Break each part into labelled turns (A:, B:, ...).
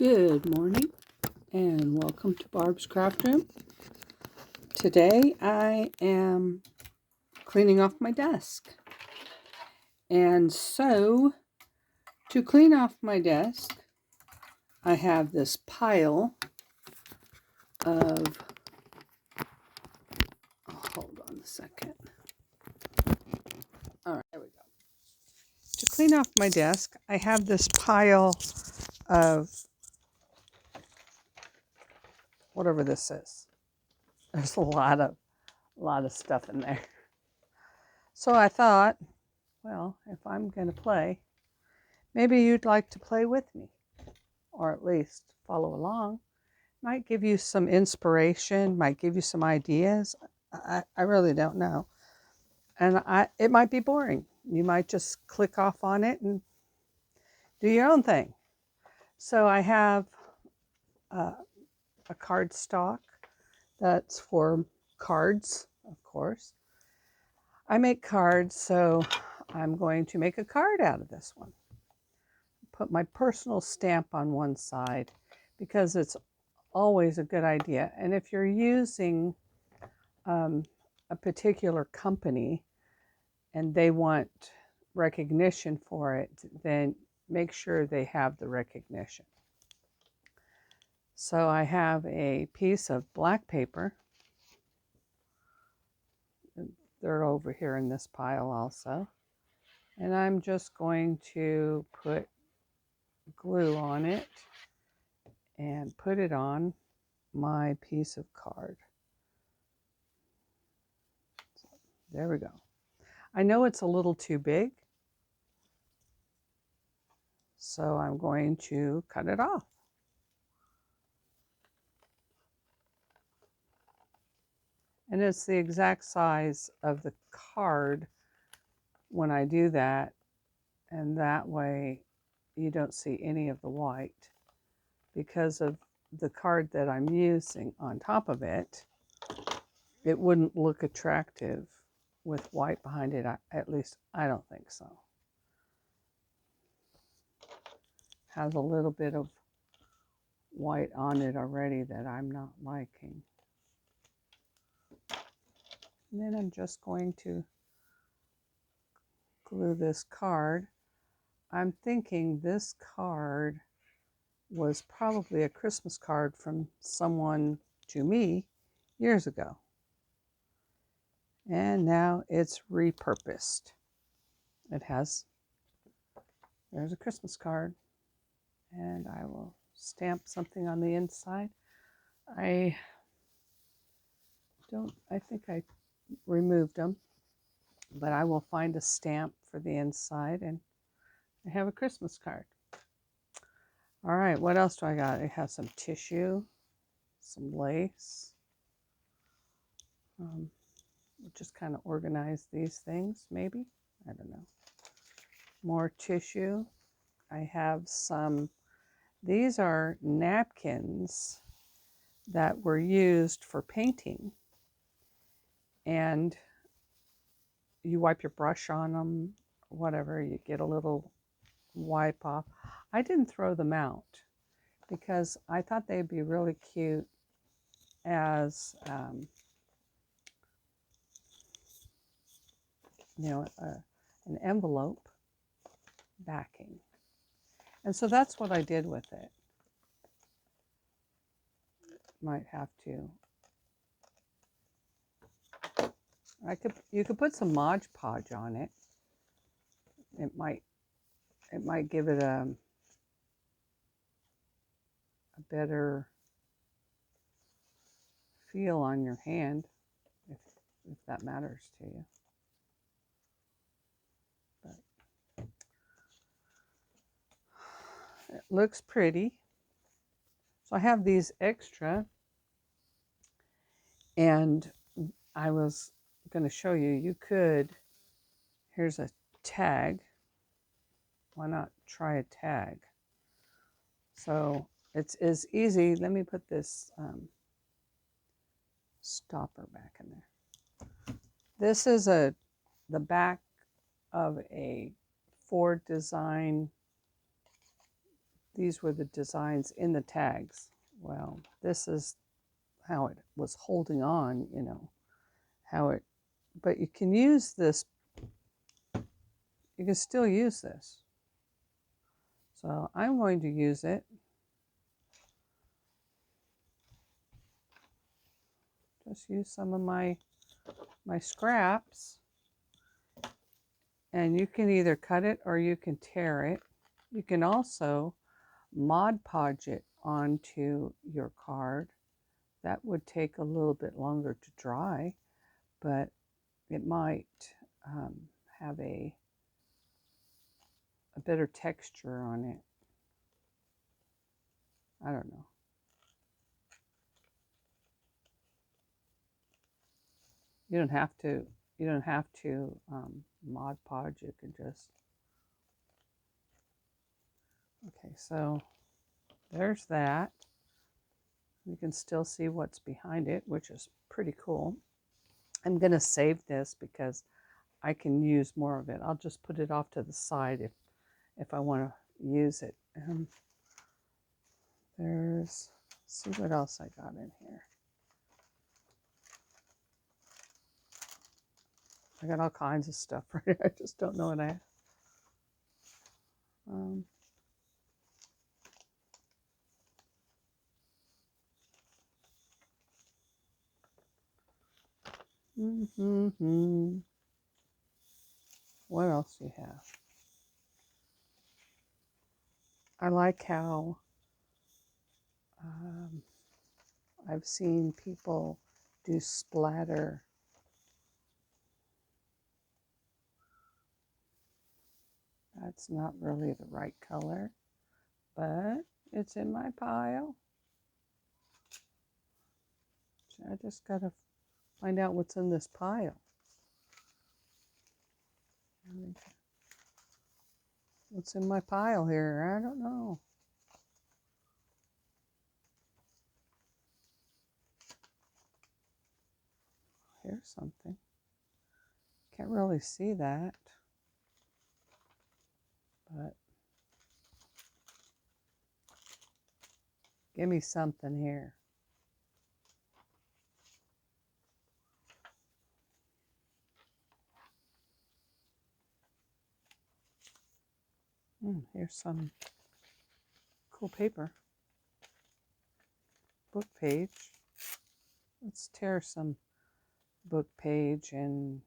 A: Good morning and welcome to Barb's Craft Room. Today I am cleaning off my desk. And so to clean off my desk, I have this pile of, hold on a second. All right, there we go. To clean off my desk, I have this pile of whatever this is. There's a lot of stuff in there. So I thought, well, if I'm going to play, maybe you'd like to play with me, or at least follow along. Might give you some inspiration, might give you some ideas. I really don't know. And it might be boring. You might just click off on it and do your own thing. So I have a cardstock that's for cards, of course. I make cards, so I'm going to make a card out of this one. Put my personal stamp on one side because it's always a good idea. And if you're using a particular company and they want recognition for it, then make sure they have the recognition. So I have a piece of black paper. They're over here in this pile also. And I'm just going to put glue on it and put it on my piece of card. So there we go. I know it's a little too big, so I'm going to cut it off. And it's the exact size of the card when I do that, and that way you don't see any of the white. Because of the card that I'm using on top of it, it wouldn't look attractive with white behind it. At least I don't think so. Has a little bit of white on it already that I'm not liking. And then I'm just going to glue this card. I'm thinking this card was probably a Christmas card from someone to me years ago. And now it's repurposed. There's a Christmas card, and I will stamp something on the inside. I think I removed them, but I will find a stamp for the inside, and I have a Christmas card. All right, what else do I got? I have some tissue, some lace. We'll just kind of organize these things, maybe. I don't know. More tissue. I have these are napkins that were used for painting. And you wipe your brush on them, whatever, you get a little wipe off. I didn't throw them out because I thought they'd be really cute as, an envelope backing. And so that's what I did with it. Might have to. You could put some Mod Podge on it. It might give it a better feel on your hand, if that matters to you. But it looks pretty. So I have these extra, and I was going to show you, here's a tag. Why not try a tag? So it's as easy. Let me put this stopper back in there. This is the back of a Ford Design these were the designs in the tags. Well, this is how it was holding on, you know, how it, but you can use this, you can still use this. So I'm going to use it. Just use some of my scraps, and you can either cut it or you can tear it. You can also Mod Podge it onto your card. That would take a little bit longer to dry, but it might have a better texture on it. I don't know. You don't have to. You don't have to Mod Podge. You can just. Okay, so there's that. You can still see what's behind it, which is pretty cool. I'm going to save this because I can use more of it. I'll just put it off to the side if I want to use it. There's, see what else I got in here. I got all kinds of stuff right here. I just don't know what I have. What else do you have? I like how I've seen people do splatter. That's not really the right color, but it's in my pile. So I just gotta find out what's in this pile. What's in my pile here? I don't know. Here's something. Can't really see that, but give me something here. Here's some cool paper. Book page. Let's tear some book page, and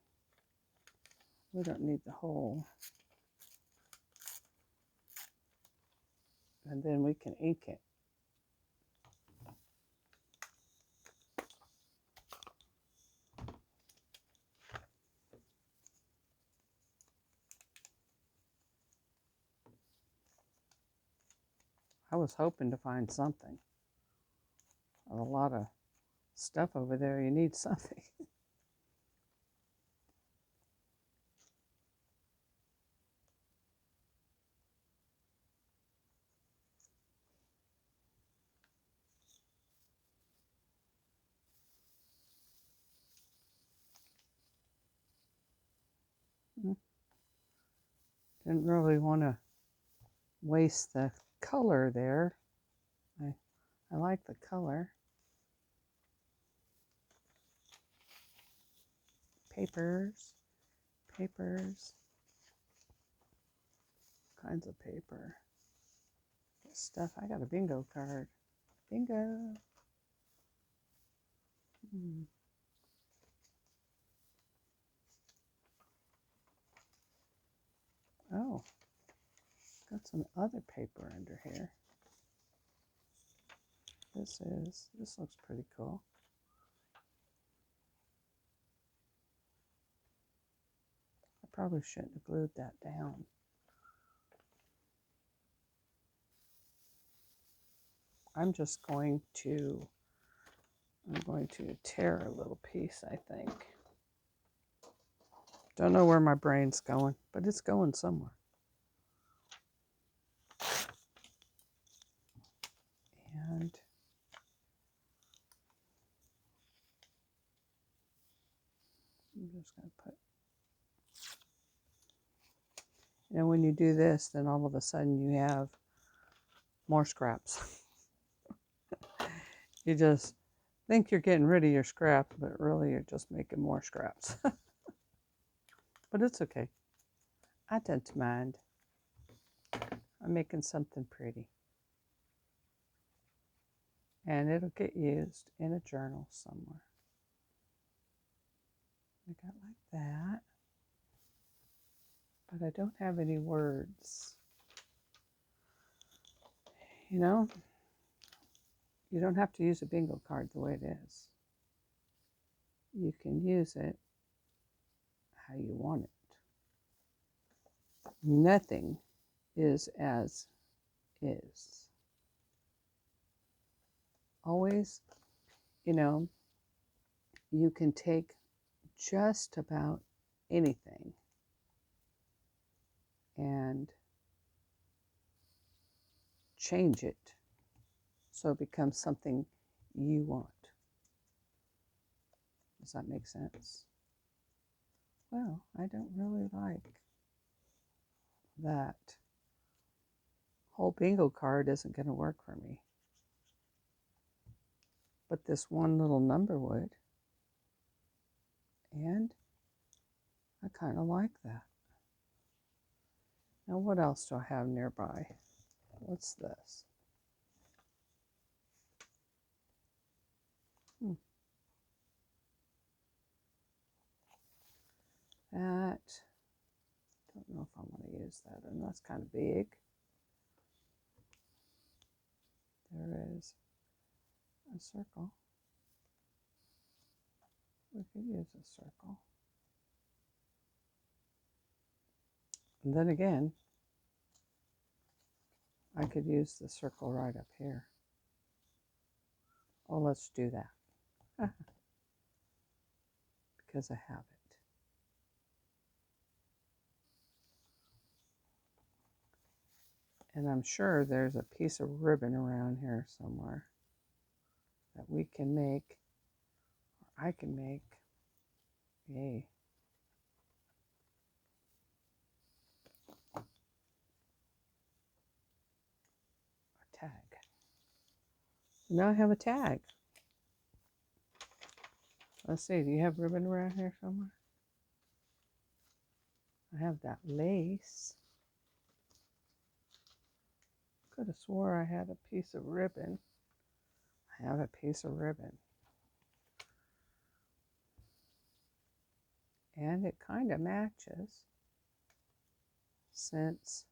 A: we don't need the whole. And then we can ink it. I was hoping to find something. A lot of stuff over there. You need something. Didn't really want to waste the color there. I like the color. Papers, kinds of paper. Stuff. I got a bingo card. Bingo. Oh, got some other paper under here. This looks pretty cool. I probably shouldn't have glued that down. I'm going to tear a little piece, I think. Don't know where my brain's going, but it's going somewhere. And I'm just going to put, when you do this, then all of a sudden you have more scraps. You just think you're getting rid of your scrap, but really you're just making more scraps. But it's okay. I don't mind. I'm making something pretty. And it'll get used in a journal somewhere. I got like that. But I don't have any words. You know, you don't have to use a bingo card the way it is. You can use it how you want it. Nothing is as is. Always, you can take just about anything and change it so it becomes something you want. Does that make sense? Well, I don't really like that whole bingo card isn't going to work for me. But this one little number would. And I kind of like that. Now, what else do I have nearby? What's this? That, don't know if I want to use that, and that's kind of big. There is a circle. We could use a circle. And then again, I could use the circle right up here. Oh, let's do that. Because I have it. And I'm sure there's a piece of ribbon around here somewhere that we can make, or I can make, a tag. Now I have a tag. Let's see, do you have ribbon around here somewhere? I have that lace. Could have swore I had a piece of ribbon. I have a piece of ribbon. And it kind of matches since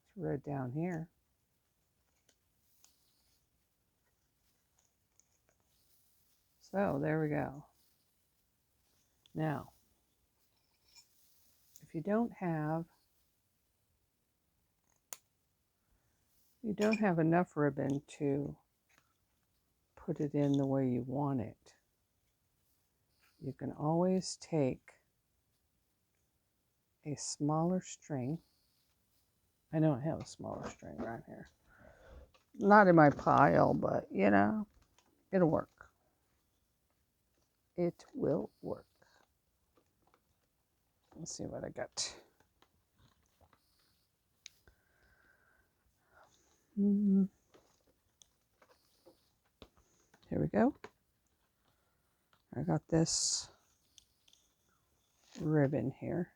A: it's red down here. So there we go. Now, if you don't have enough ribbon to put it in the way you want it, you can always take a smaller string. I don't have a smaller string right here. Not in my pile, but it'll work. It will work. Let's see what I got. Here we go. I got this ribbon here.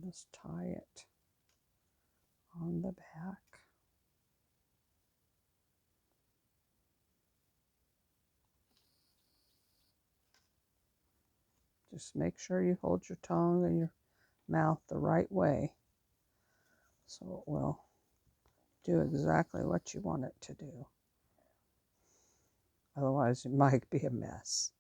A: Let's tie it on the back. Just make sure you hold your tongue and your mouth the right way so it will do exactly what you want it to do. Otherwise, it might be a mess.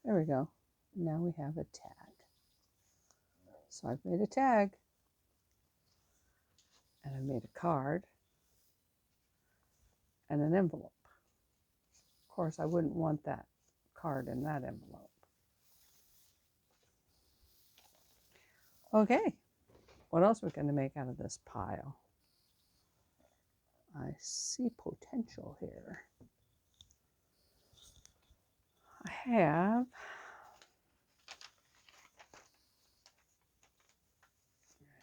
A: There we go. Now we have a tag. So I've made a tag, and I made a card, and an envelope. Of course, I wouldn't want that card in that envelope. Okay, what else are we going to make out of this pile? I see potential here. I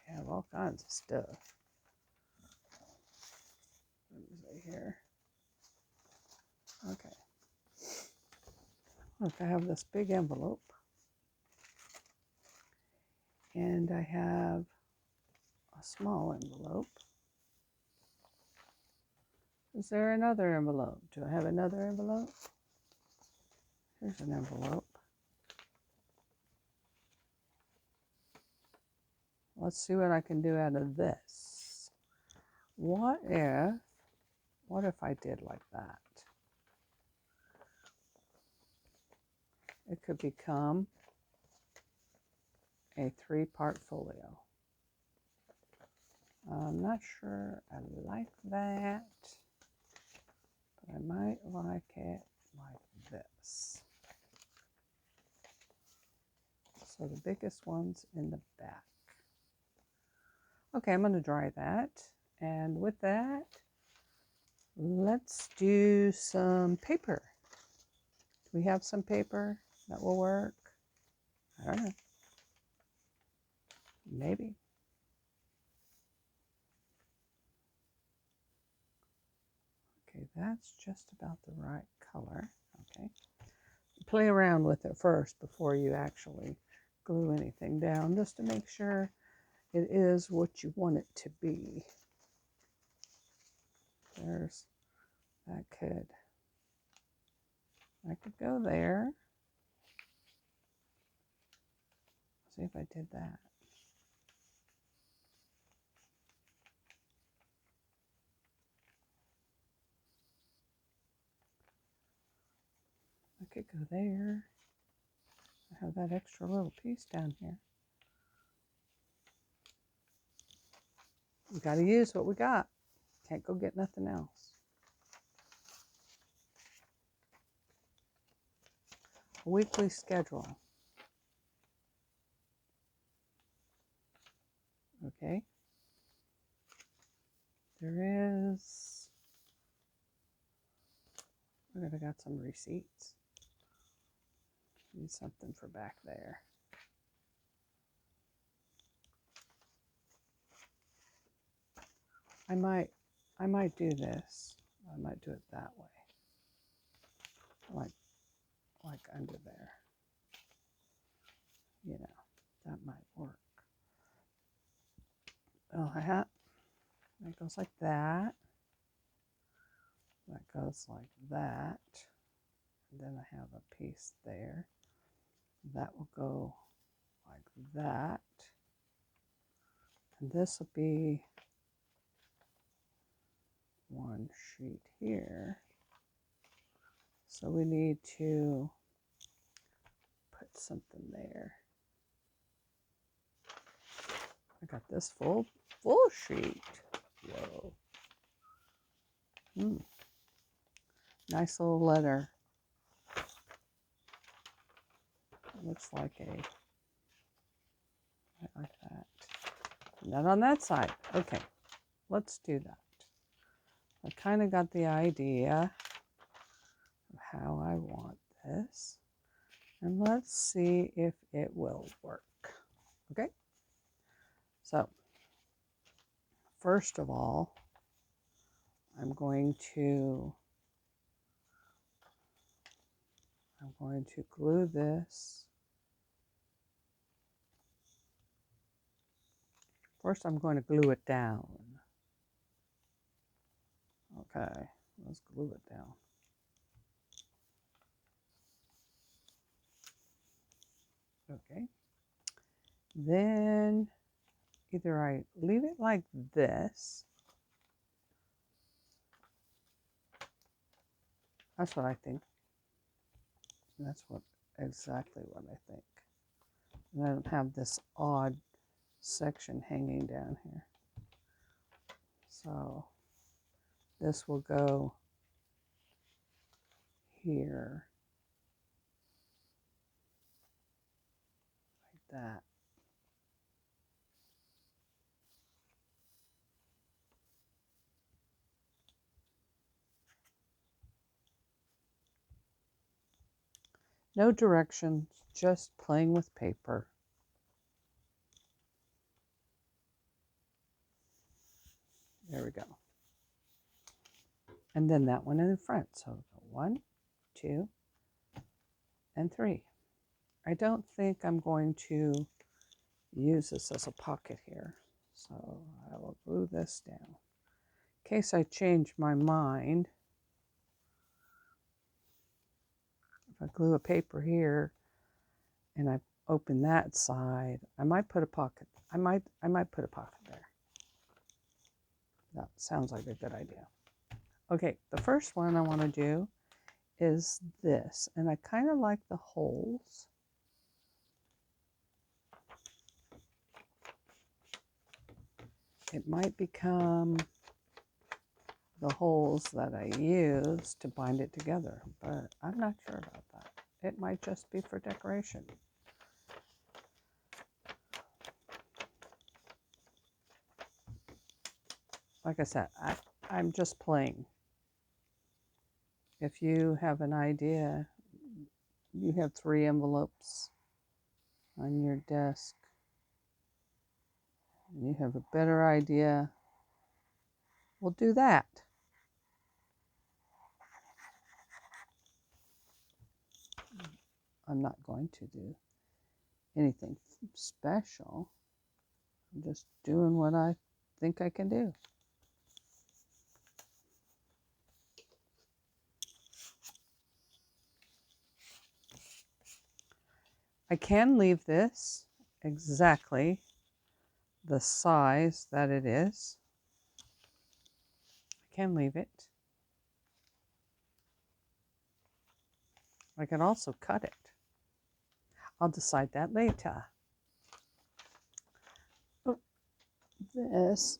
A: have all kinds of stuff. What is it here? Okay. Look, I have this big envelope. And I have a small envelope. Is there another envelope? Do I have another envelope? Here's an envelope. Let's see what I can do out of this. What if I did like that? It could become a 3-part folio. I'm not sure I like that, but I might like it like this. So the biggest one's in the back. Okay, I'm going to dry that. And with that, let's do some paper. Do we have some paper that will work? I don't know. Maybe. Okay, that's just about the right color. Okay. Play around with it first before you actually glue anything down, just to make sure it is what you want it to be. There's, I could go there. See if I did that. I could go there. I have that extra little piece down here. We got to use what we got. Can't go get nothing else. A weekly schedule. Okay. There is, I got some receipts. Need something for back there. I might do this. I might do it that way. Like under there. You know, that might work. Oh, that goes like that. That goes like that. And then I have a piece there. That will go like that. And this will be one sheet here. So we need to put something there. I got this full sheet. Whoa. Nice little letter. It looks like I like that. Not on that side. Okay, let's do that. I kind of got the idea of how I want this. And let's see if it will work. Okay? So, first of all, I'm going to glue this. First, I'm going to glue it down. Okay, let's glue it down. Okay. Then either I leave it like this. That's what I think. That's exactly what I think. And I don't have this odd section hanging down here. So this will go here, like that. No directions, just playing with paper. There we go. And then that one in the front. So 1, 2, and 3. I don't think I'm going to use this as a pocket here. So I will glue this down. In case I change my mind, if I glue a paper here and I open that side, I might put a pocket. I might put a pocket there. That sounds like a good idea. Okay, the first one I want to do is this, and I kind of like the holes. It might become the holes that I use to bind it together, but I'm not sure about that. It might just be for decoration. Like I said, I'm just playing. If you have an idea, you have 3 envelopes on your desk, and you have a better idea, we'll do that. I'm not going to do anything special. I'm just doing what I think I can do. I can leave this exactly the size that it is. I can leave it. I can also cut it. I'll decide that later. Oh, this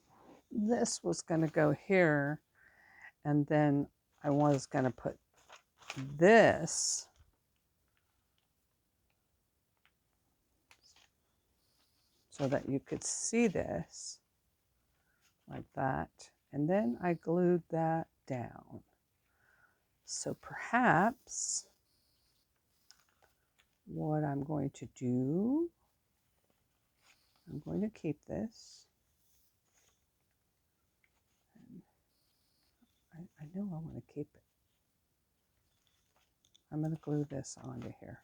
A: was going to go here, and then I was going to put this so that you could see this like that, and then I glued that down. So perhaps what I'm going to do, I'm going to keep this. I know I want to keep it. I'm going to glue this onto here.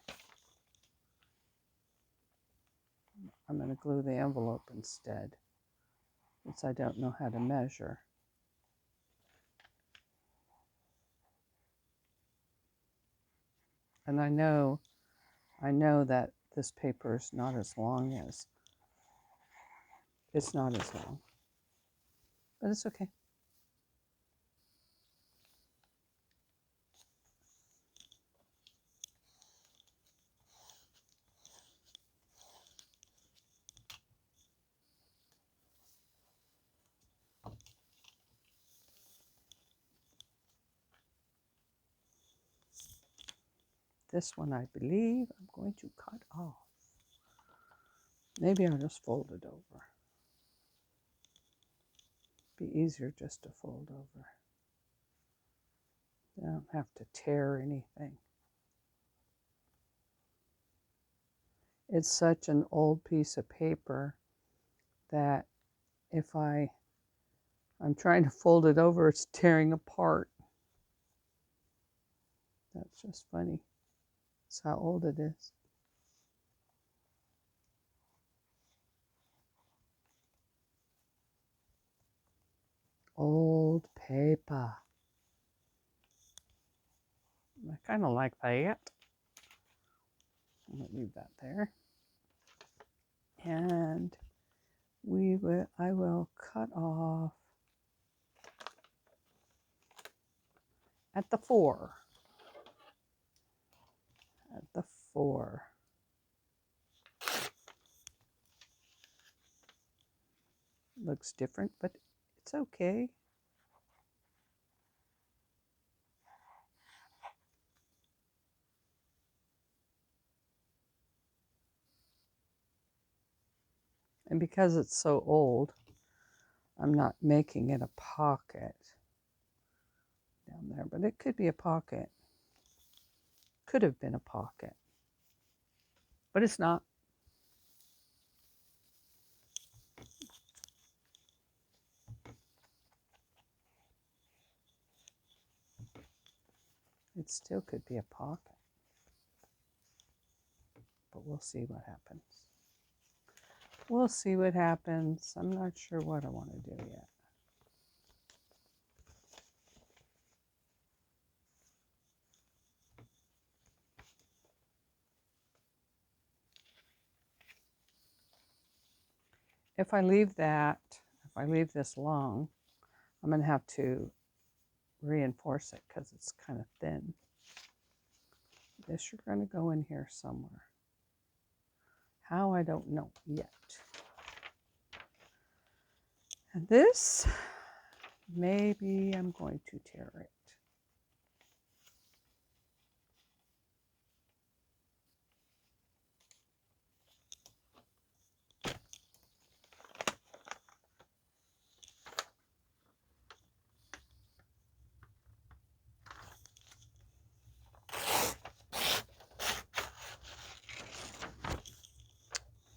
A: I'm going to glue the envelope instead, since I don't know how to measure. And I know that this paper is not as long as, it's not as long, but it's okay. This one, I believe, I'm going to cut off. Maybe I'll just fold it over. Be easier just to fold over. I don't have to tear anything. It's such an old piece of paper that if I'm trying to fold it over, it's tearing apart. That's just funny. That's how old it is. Old paper. I kind of like that. I'm going to leave that there. And I will cut off at the 4. At the 4. Looks different, but it's okay. And because it's so old, I'm not making it a pocket down there, but it could be a pocket. Could have been a pocket. but it's not. It still could be a pocket, but we'll see what happens. We'll see what happens. I'm not sure what I want to do yet. If I leave this long, I'm going to have to reinforce it because it's kind of thin. This you're going to go in here somewhere. How, I don't know yet. And this, maybe I'm going to tear it.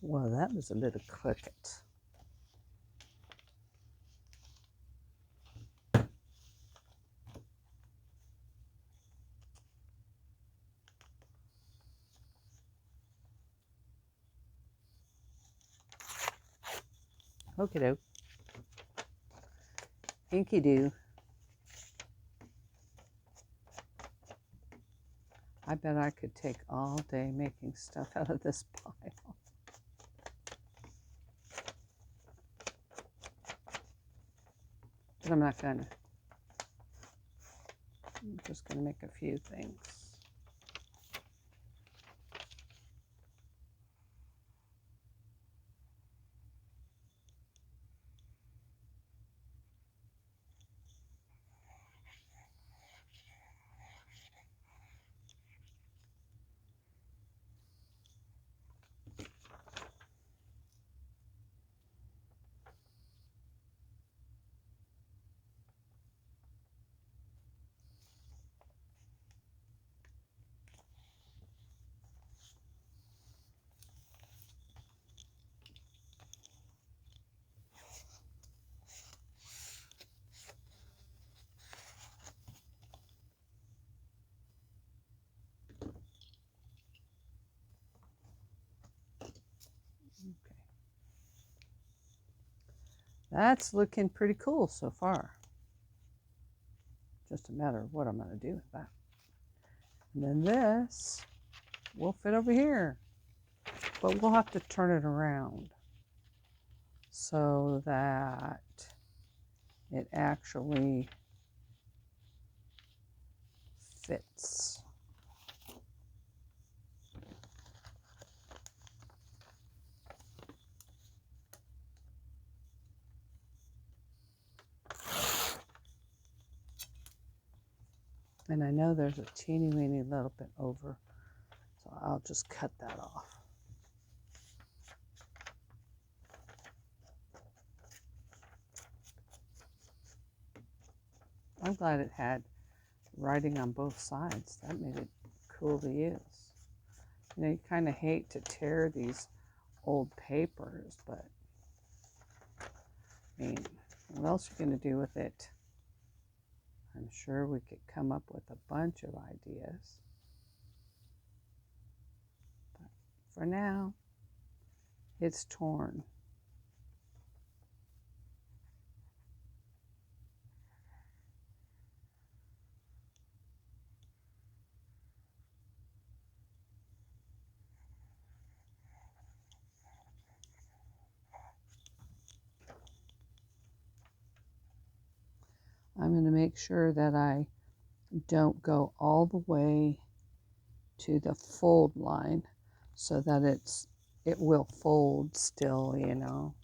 A: Well, that was a little crooked. Okie doke. Inky doo. I bet I could take all day making stuff out of this pile. But I'm not gonna. I'm just gonna make a few things. That's looking pretty cool so far. Just a matter of what I'm going to do with that. And then this will fit over here. But we'll have to turn it around so that it actually fits. And I know there's a teeny weeny little bit over, so I'll just cut that off. I'm glad it had writing on both sides. That made it cool to use. You know, you kind of hate to tear these old papers, but I mean, what else are you going to do with it? I'm sure we could come up with a bunch of ideas. But for now, it's torn. I'm going to make sure that I don't go all the way to the fold line so that it will fold still, you know.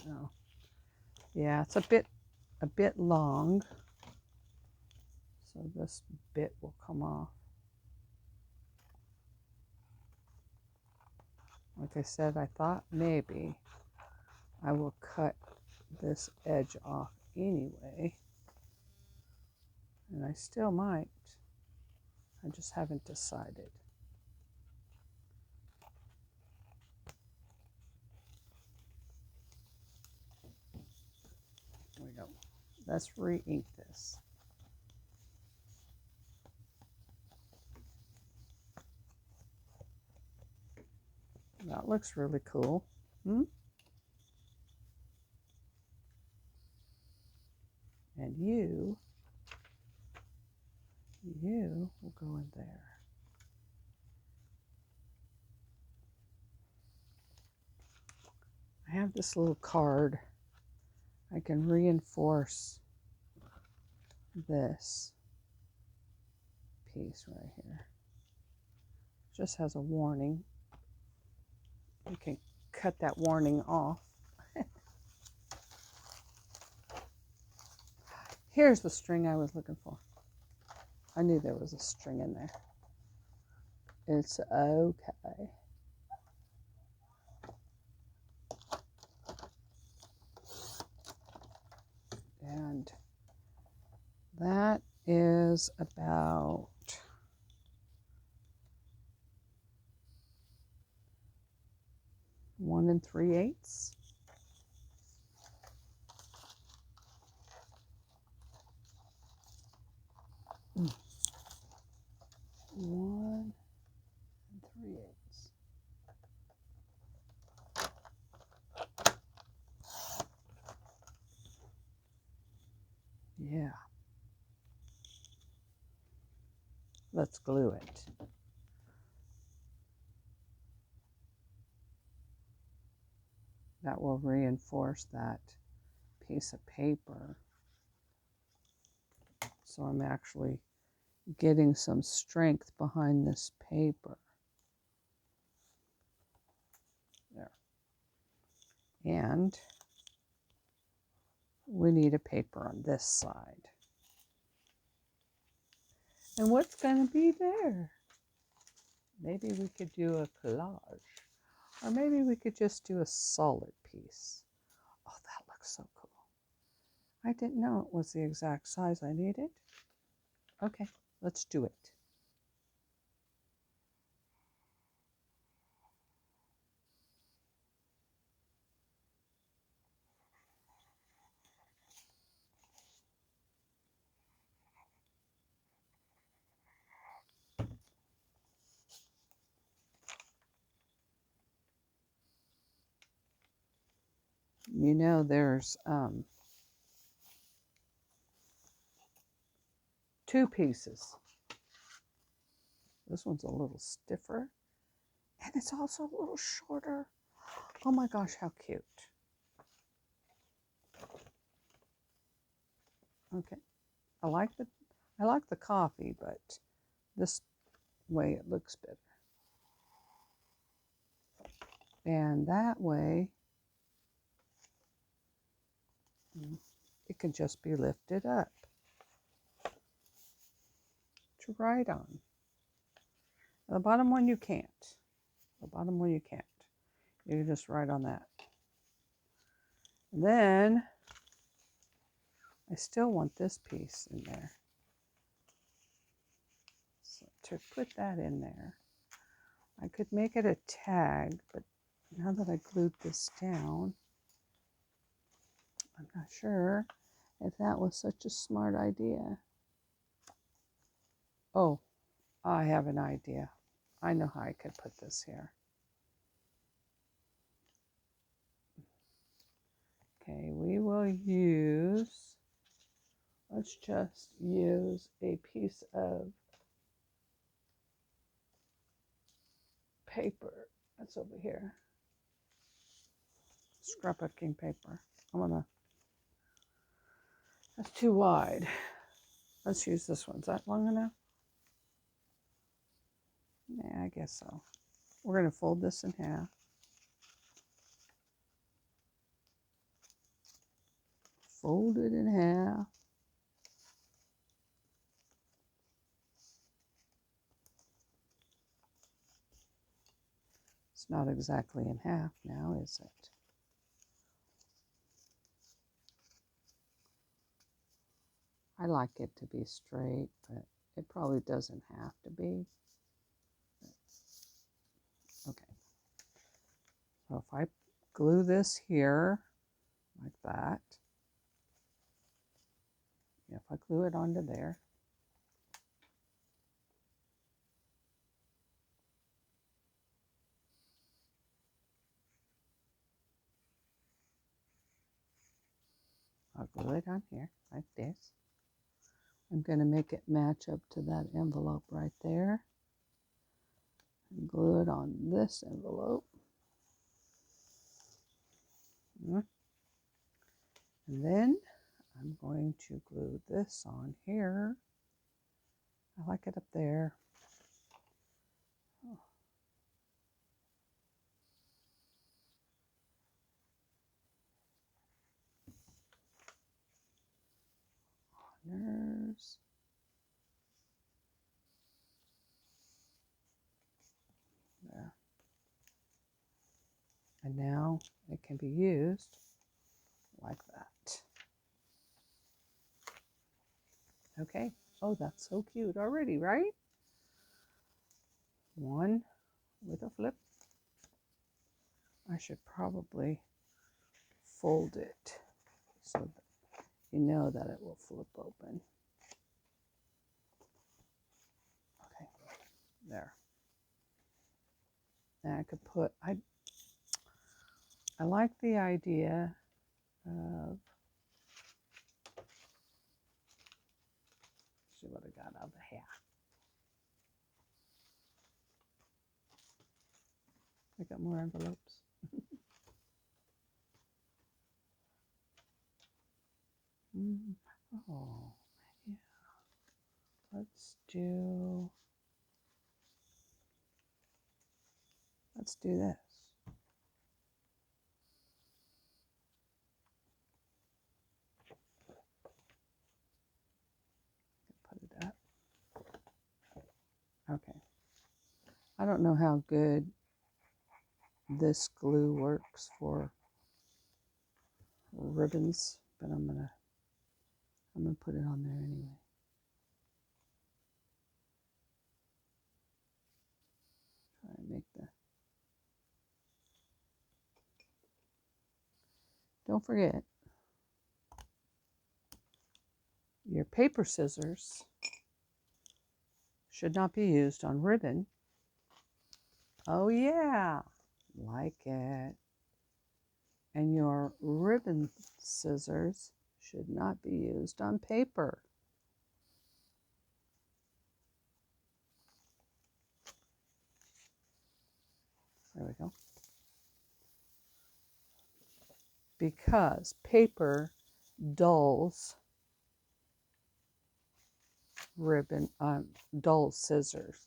A: Oh. Yeah, it's a bit long. So this bit will come off. Like I said, I thought maybe I will cut this edge off anyway. And I still might. I just haven't decided. There we go. Let's re-ink this. That looks really cool. And you will go in there. I have this little card. I can reinforce this piece right here. It just has a warning. You can cut that warning off. Here's the string I was looking for. I knew there was a string in there. It's okay. And that is about 1 3/8. Mm. 1 3/8. Yeah. Let's glue it. That will reinforce that piece of paper. So I'm actually getting some strength behind this paper. There. And we need a paper on this side. And what's going to be there? Maybe we could do a collage. Or maybe we could just do a solid piece. Oh, that looks so cool. I didn't know it was the exact size I needed. Okay, let's do it. You know, there's 2 pieces. This one's a little stiffer, and it's also a little shorter. Oh my gosh, how cute. Okay, I like the coffee, but this way it looks better. And that way it can just be lifted up to write on. The bottom one you can't. The bottom one you can't. You can just write on that. And then I still want this piece in there. So to put that in there, I could make it a tag, but now that I glued this down, I'm not sure if that was such a smart idea. Oh, I have an idea. I know how I could put this here. Okay, we will use, let's just use a piece of paper that's over here. Scrapbooking paper. That's too wide. Let's use this one. Is that long enough? Yeah, I guess so. We're going to fold this in half. Fold it in half. It's not exactly in half now, is it? I like it to be straight, but it probably doesn't have to be. Okay, so if I glue this here like that, if I glue it onto there, I'll glue it on here like this. I'm going to make it match up to that envelope right there. And glue it on this envelope. And then I'm going to glue this on here. I like it up there. Oh. Corners. There. And now it can be used like that. Okay. Oh, that's so cute already, right? One with a flip. I should probably fold it so that you know that it will flip open. Okay, there. And I could put, I like the idea of, see what I got out of the hat. I got more envelopes. Oh, yeah. Let's do this. Put it up. Okay. I don't know how good this glue works for ribbons, but I'm gonna put it on there anyway. Try and make the. Don't forget your paper scissors should not be used on ribbon. Oh yeah, like it. And your ribbon scissors should not be used on paper. There we go. Because paper dulls dulls scissors.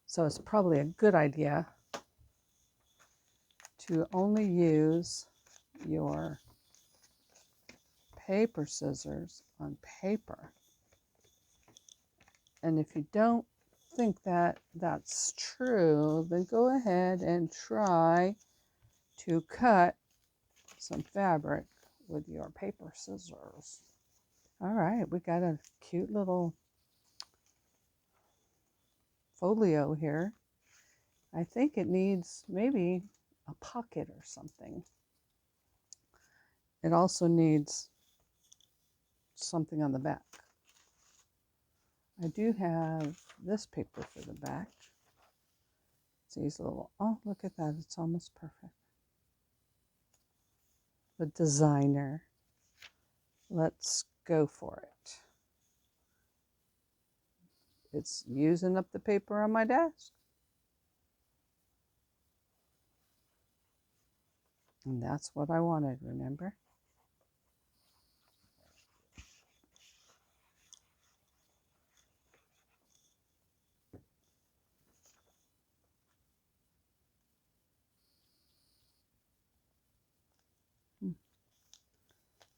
A: So it's probably a good idea to only use your paper scissors on paper. And if you don't think that that's true, then go ahead and try to cut some fabric with your paper scissors. All right, we got a cute little folio here. I think it needs maybe a pocket or something. It also needs something on the back. I do have this paper for the back. It's these little, oh, look at that. It's almost perfect. The designer. Let's go for it. It's using up the paper on my desk. And that's what I wanted, remember?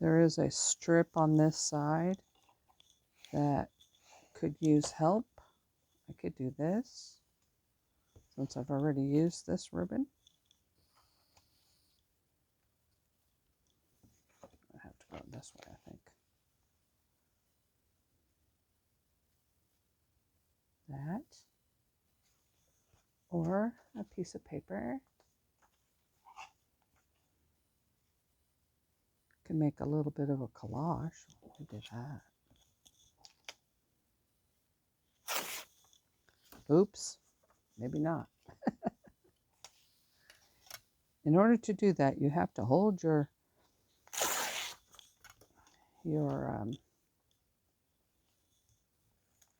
A: There is a strip on this side that could use help. I could do this since I've already used this ribbon. I have to go this way, I think. that. Or a piece of paper. Can make a little bit of a collage. We did that. Oops, maybe not. In order to do that, you have to hold your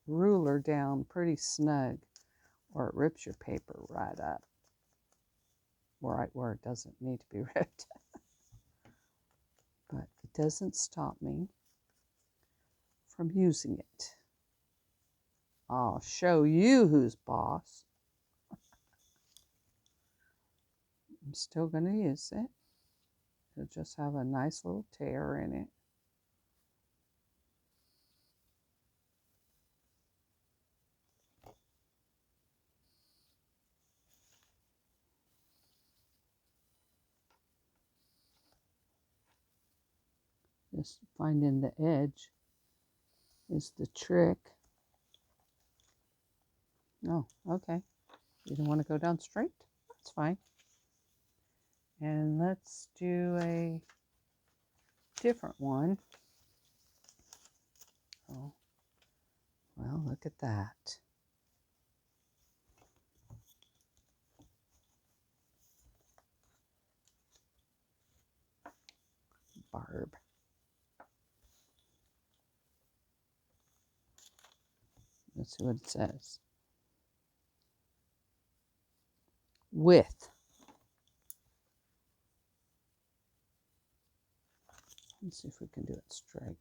A: ruler down pretty snug, or it rips your paper right up, right where it doesn't need to be ripped. But it doesn't stop me from using it. I'll show you who's boss. I'm still going to use it. It'll just have a nice little tear in it. Just finding the edge is the trick. Oh, okay. You don't want to go down straight? That's fine. And let's do a different one. Oh, well, look at that. Barb. Let's see what it says. With. Let's see if we can do it straight.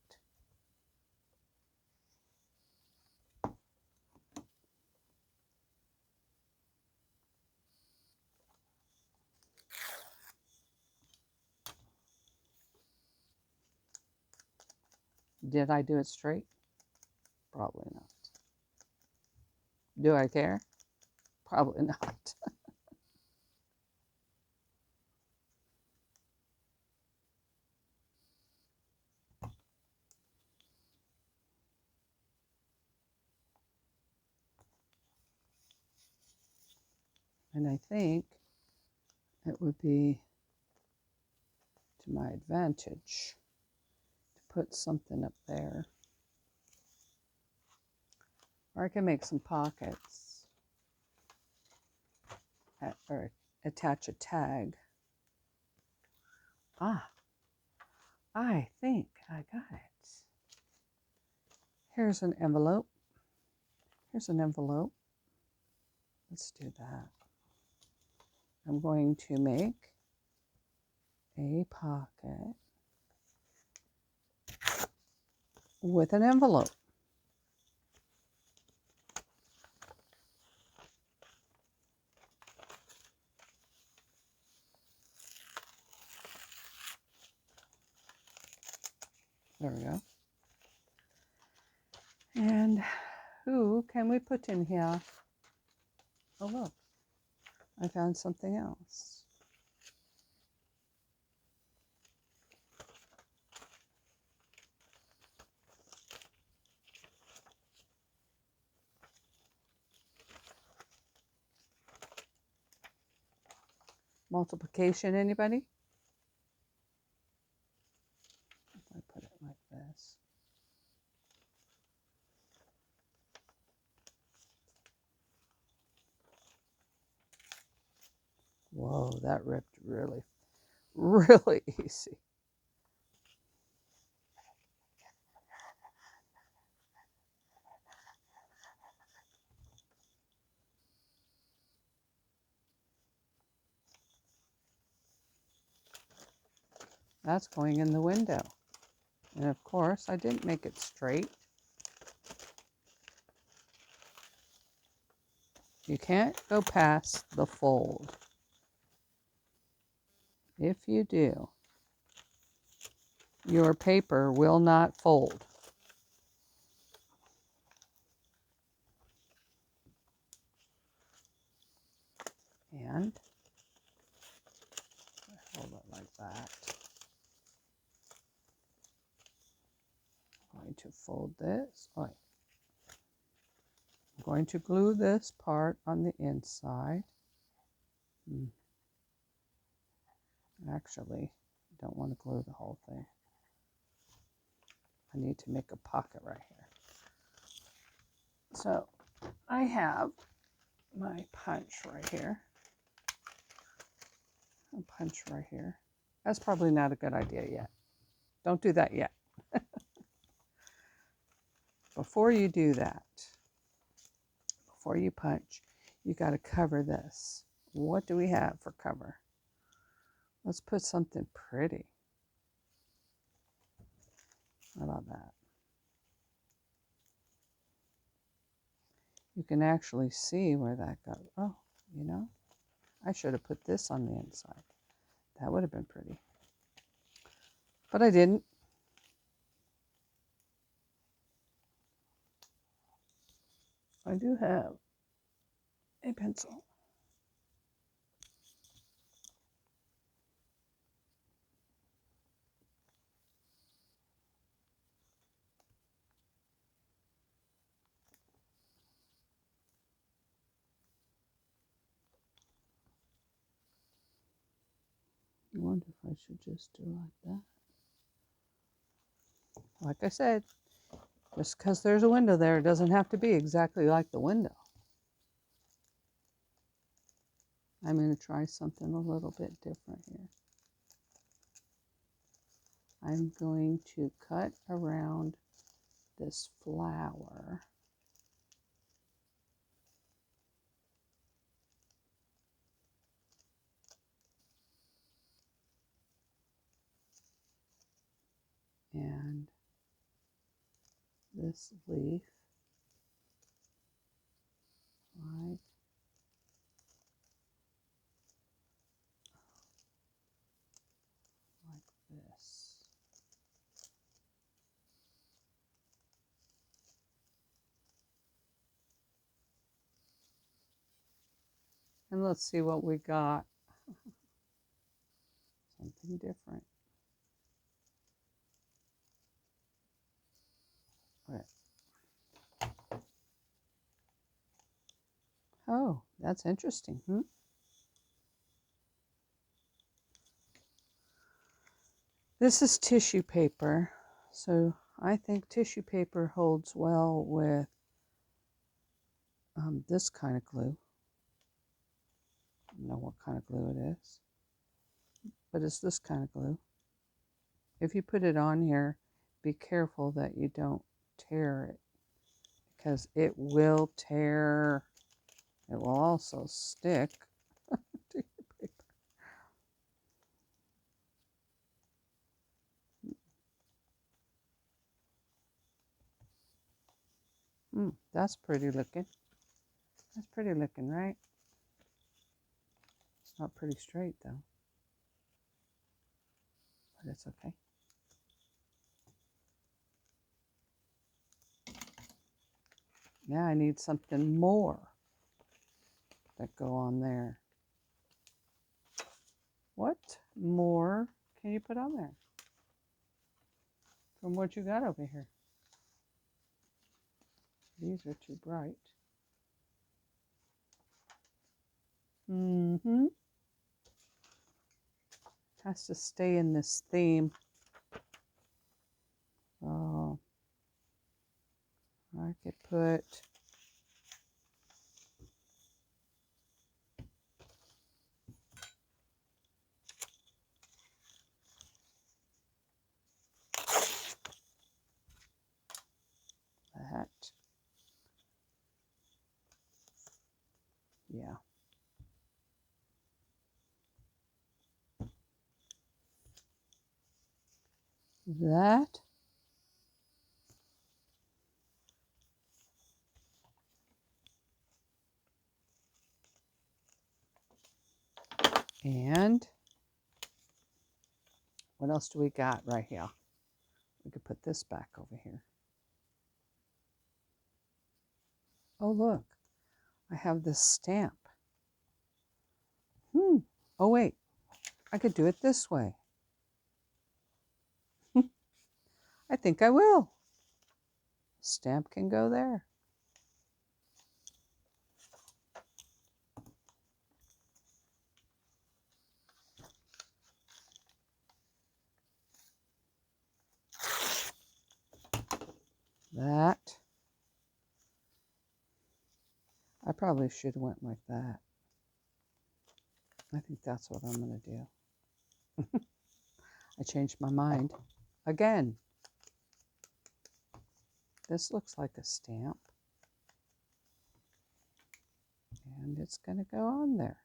A: Did I do it straight? Probably not. Do I care? Probably not. And I think it would be to my advantage to put something up there. Or I can make some pockets or attach a tag. Ah, I think I got it. Here's an envelope. Here's an envelope. Let's do that. I'm going to make a pocket with an envelope. There we go. And who can we put in here? Oh, look, I found something else. Multiplication, anybody? If I put it like this. Whoa, that ripped really, really easy. That's going in the window. And of course, I didn't make it straight. You can't go past the fold. If you do, your paper will not fold. And hold it like that. I'm going to fold this. Oh, I'm going to glue this part on the inside. Actually, I don't want to glue the whole thing. I need to make a pocket right here. So I have my punch right here. A punch right here. That's probably not a good idea yet. Don't do that yet. Before you do that, before you punch, you got to cover this. What do we have for cover? Let's put something pretty. How about that? You can actually see where that goes. Oh, you know, I should have put this on the inside. That would have been pretty. But I didn't. I do have a pencil. I wonder if I should just do like that. Like I said, just because there's a window there, it doesn't have to be exactly like the window. I'm going to try something a little bit different here. I'm going to cut around this flower. And this leaf, like this. And let's see what we got. Something different. Okay. Oh, that's interesting. This is tissue paper. So I think tissue paper holds well with this kind of glue. I don't know what kind of glue it is, but it's this kind of glue. If you put it on here, be careful that you don't tear it, because it will tear. It will also stick to your paper. That's pretty looking. That's pretty looking, right? It's not pretty straight though, but it's okay. Now I need something more that go on there. What more can you put on there from what you got over here? These are too bright. Has to stay in this theme. Oh, I could put that. Yeah. That. And what else do we got right here? We could put this back over here. Oh, look, I have this stamp. Oh, wait, I could do it this way. I think I will. Stamp can go there. I probably should have went like that. I think that's what I'm going to do. I changed my mind again. This looks like a stamp. And it's going to go on there.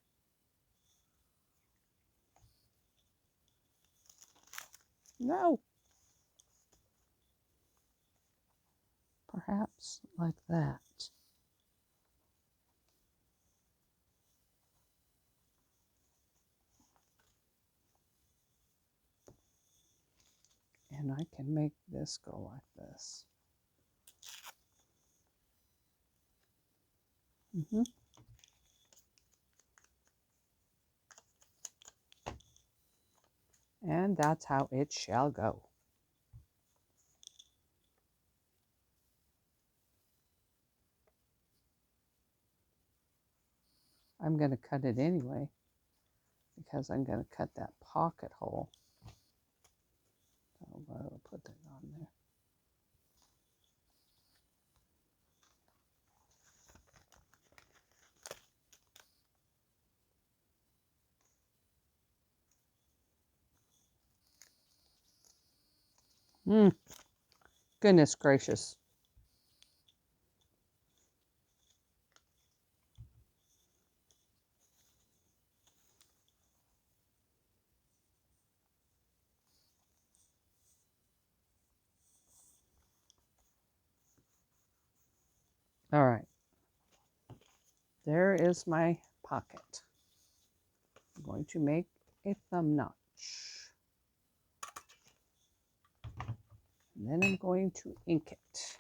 A: No. Perhaps like that. And I can make this go like this. And that's how it shall go. I'm going to cut it anyway because I'm going to cut that pocket hole. So I'll put that on there. Goodness gracious. All right. There is my pocket. I'm going to make a thumb notch. And then I'm going to ink it.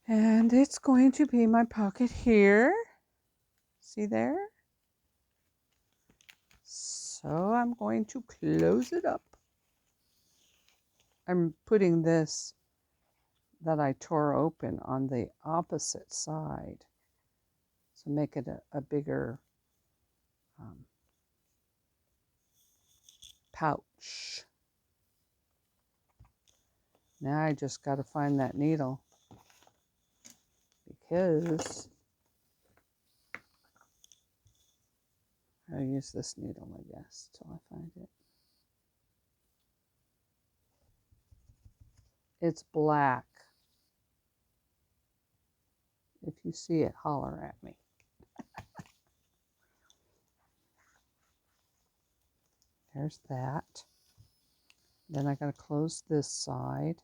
A: And it's going to be my pocket here. See there? So I'm going to close it up. I'm putting this that I tore open on the opposite side. So make it a bigger pouch. Now I just got to find that needle because I'll use this needle, I guess, till I find it. It's black. If you see it, holler at me. There's that. Then I got to close this side.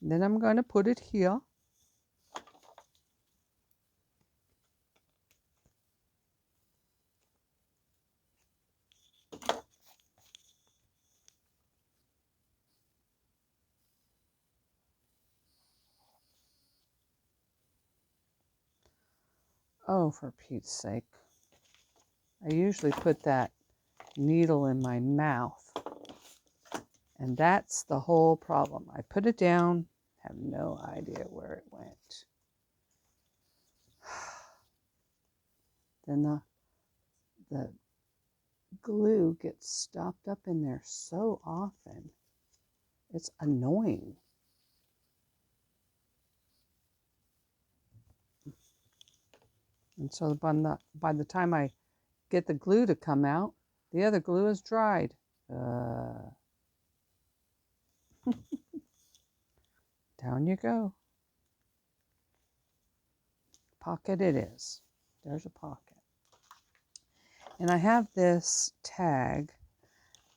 A: Then I'm going to put it here. Oh, for Pete's sake. I usually put that needle in my mouth. And that's the whole problem. I put it down, have no idea where it went. Then the glue gets stopped up in there so often. It's annoying. And so by the time I get the glue to come out, the other glue is dried. Down you go. Pocket it is. There's a pocket. And I have this tag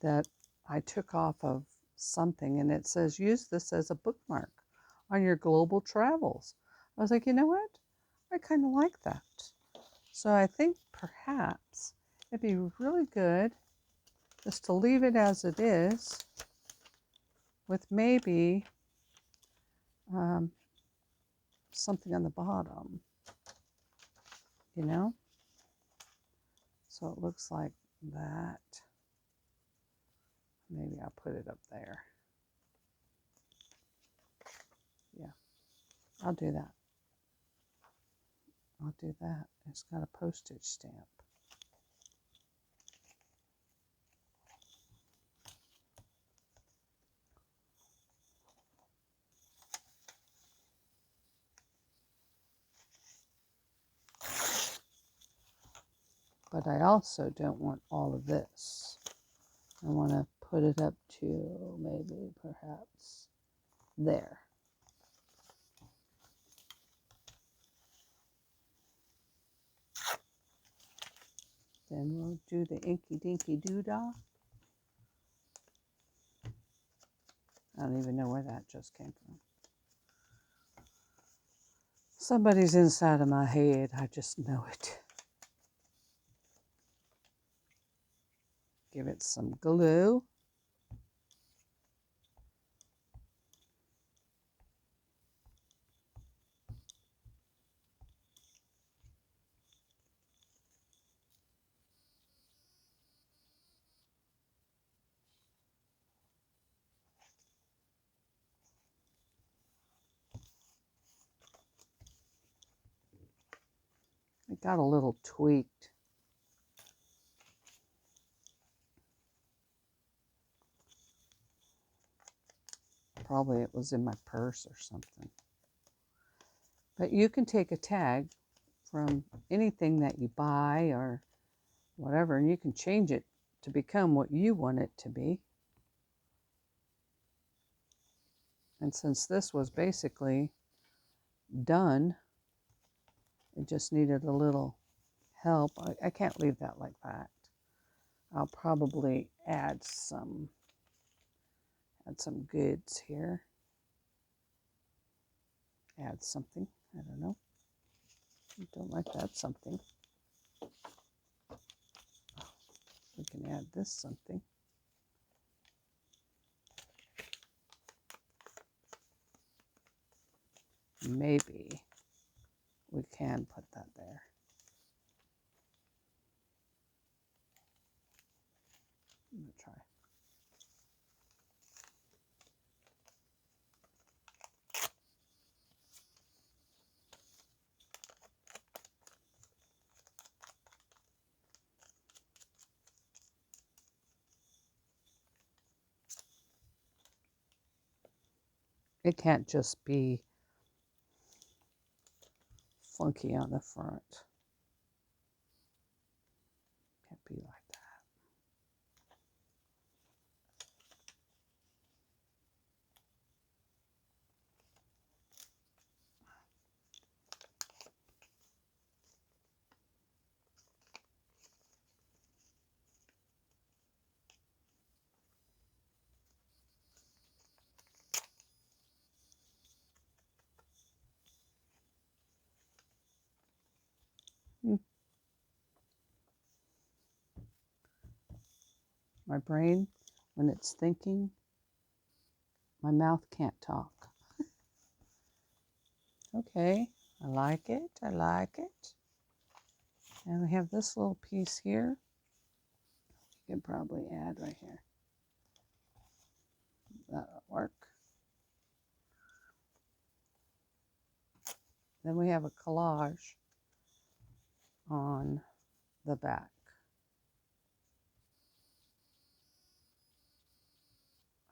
A: that I took off of something, and it says, use this as a bookmark on your global travels. I was like, you know what? I kind of like that. So I think perhaps it'd be really good just to leave it as it is with maybe something on the bottom, you know? So it looks like that. Maybe I'll put it up there. Yeah, I'll do that. I'll do that. It's got a postage stamp. But I also don't want all of this. I want to put it up to maybe perhaps there. Then we'll do the Inky Dinky Doodah. I don't even know where that just came from. Somebody's inside of my head. I just know it. Give it some glue. It got a little tweaked. Probably it was in my purse or something. But you can take a tag from anything that you buy or whatever, and you can change it to become what you want it to be. And since this was basically done, it just needed a little help. I can't leave that like that. I'll probably add some goods here. Add something. I don't know. I don't like that something. We can add this something. Maybe we can put that there. I'm going to try. It can't just be funky on the front. Can't be like that. My brain, when it's thinking, my mouth can't talk. Okay, I like it. I like it. And we have this little piece here. You can probably add right here. That'll work. Then we have a collage on the back.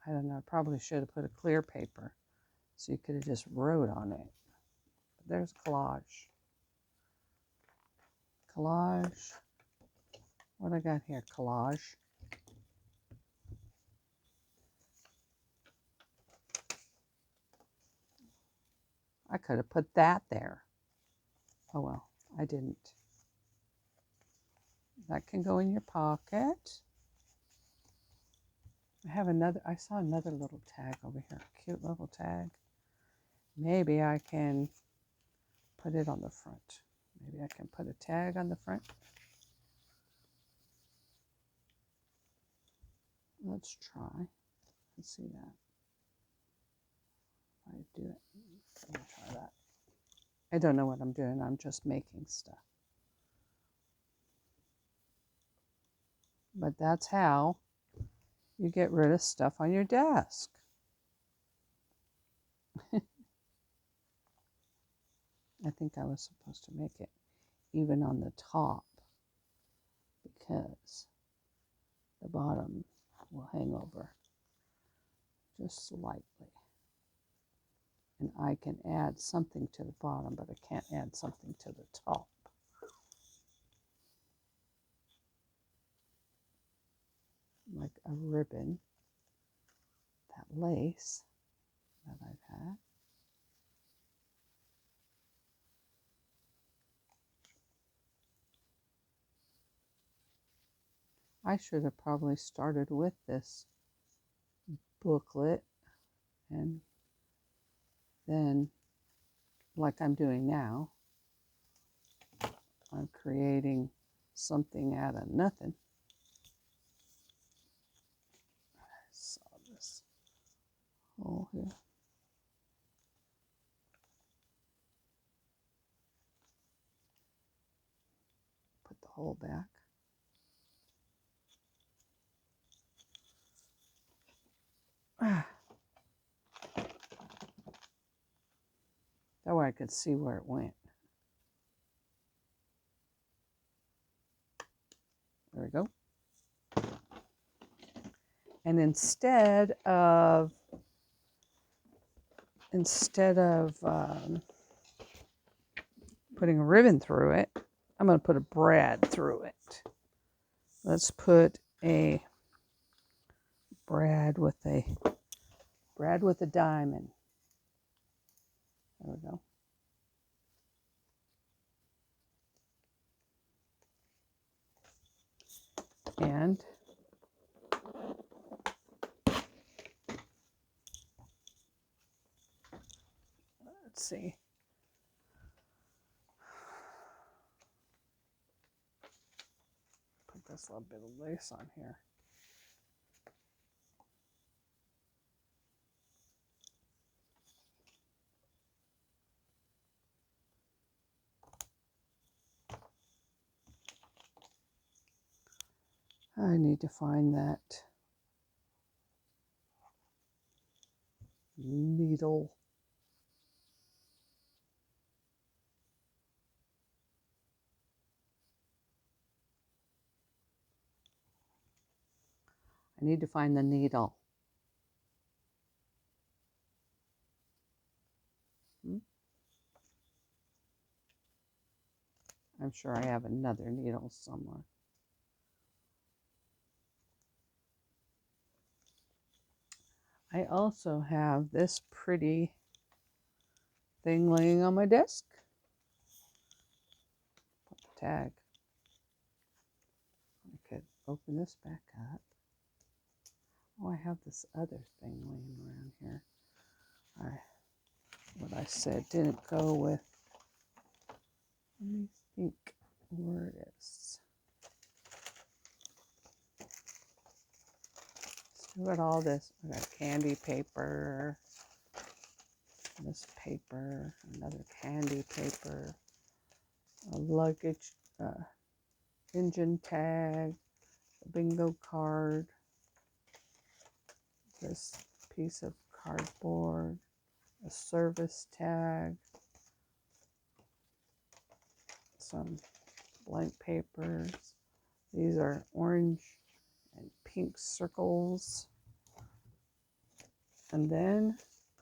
A: I don't know, I probably should have put a clear paper so you could have just wrote on it. But there's collage. Collage. What I got here? Collage. I could have put that there. Oh well, I didn't. That can go in your pocket. I saw another little tag over here. Cute little tag. Maybe I can put it on the front. Maybe I can put a tag on the front. Let's try. Let's see that. If I do it. Let me try that. I don't know what I'm doing. I'm just making stuff. But that's how you get rid of stuff on your desk. I think I was supposed to make it even on the top because the bottom will hang over just slightly. And I can add something to the bottom, but I can't add something to the top. ribbon, that lace that I've had. I should have probably started with this booklet and then, like I'm doing now, I'm creating something out of nothing. I saw this hole here. Put the hole back. That way I could see where it went. There we go. And instead of putting a ribbon through it, I'm going to put a brad through it. Let's put a brad with a diamond. There we go. And let's see. Put this little bit of lace on here. I need to find that needle. I need to find the needle. I'm sure I have another needle somewhere. I also have this pretty thing laying on my desk. Put the tag. I could open this back up. Oh, I have this other thing laying around here. What I said didn't go with. Let me think where it is. Look at all this. I got candy paper, this paper, another candy paper, a luggage, engine tag, a bingo card, this piece of cardboard, a service tag, some blank papers. These are orange and pink circles. And then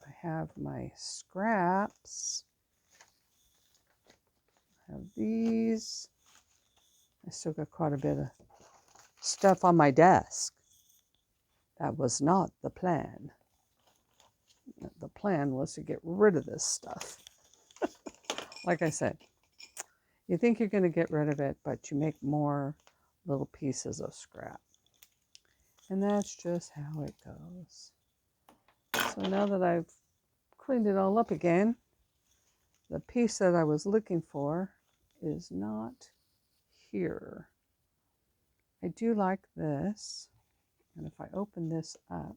A: I have my scraps. I have these. I still got quite a bit of stuff on my desk. That was not the plan. The plan was to get rid of this stuff. Like I said, you think you're going to get rid of it, but you make more little pieces of scrap. And that's just how it goes. So now that I've cleaned it all up again, the piece that I was looking for is not here. I do like this. And if I open this up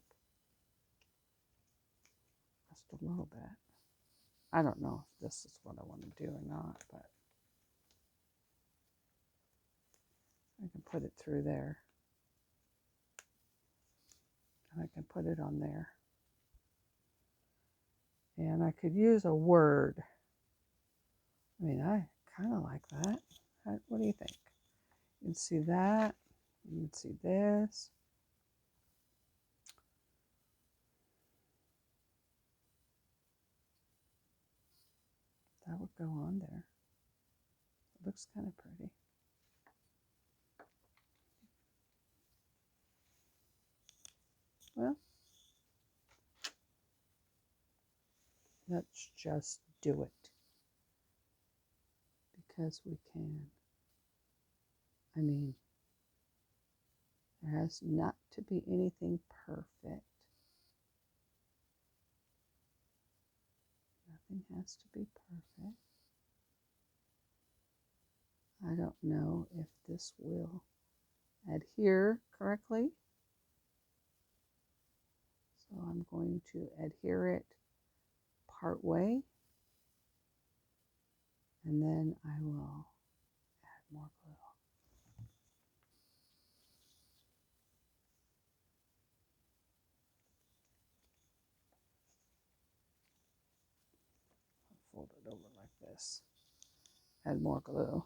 A: just a little bit, I don't know if this is what I want to do or not, but I can put it through there. And I can put it on there. And I could use a word. I mean, I kind of like that. What do you think? You can see that. You can see this. That would go on there. It looks kind of pretty. Well, let's just do it. Because we can. I mean, there has not to be anything perfect. Nothing has to be perfect. I don't know if this will adhere correctly. So I'm going to adhere it part way. And then I will add more glue. Fold it over like this. Add more glue.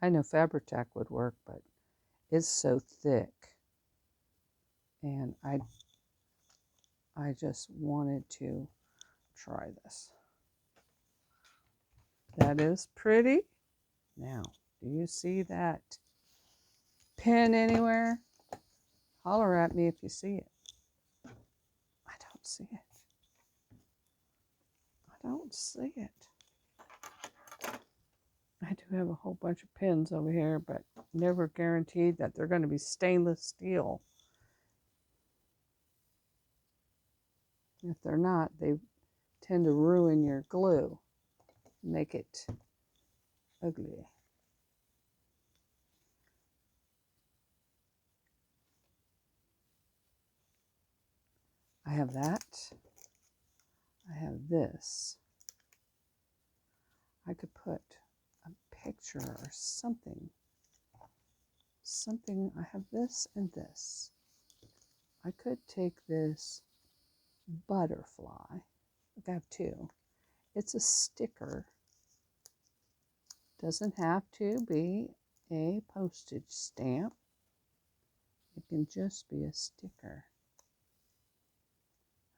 A: I know Fabri-Tac would work, but it's so thick. And I just wanted to try this. That is pretty. Now, do you see that pin anywhere? Holler at me if you see it. I don't see it. I don't see it. I do have a whole bunch of pins over here, but never guaranteed that they're going to be stainless steel. If they're not, they tend to ruin your glue, make it ugly. I have that. I have this. I could put a picture or something. I have this and this. I could take this butterfly. I have two. It's a sticker. Doesn't have to be a postage stamp. It can just be a sticker.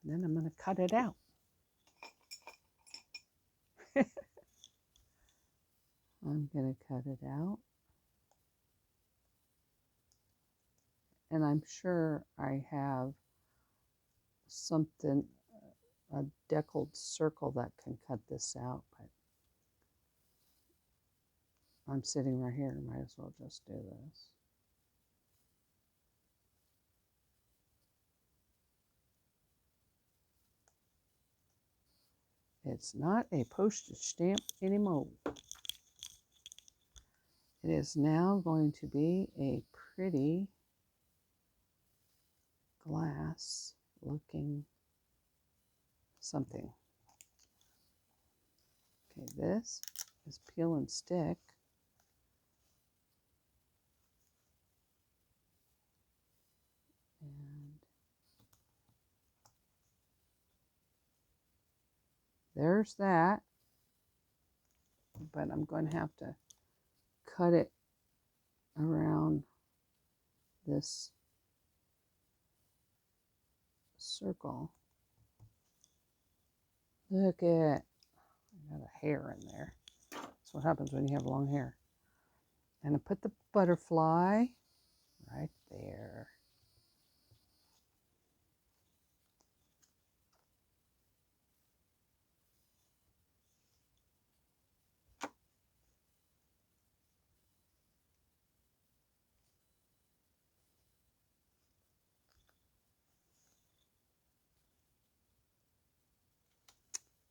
A: And then I'm going to cut it out. I'm going to cut it out. And I'm sure I have something, a deckled circle that can cut this out, but I'm sitting right here. Might as well just do this. It's not a postage stamp anymore. It is now going to be a pretty glass looking something. Okay, this is peel and stick. And there's that. But I'm going to have to cut it around this circle. Look at it. I got a hair in there. That's what happens when you have long hair. And I put the butterfly right there.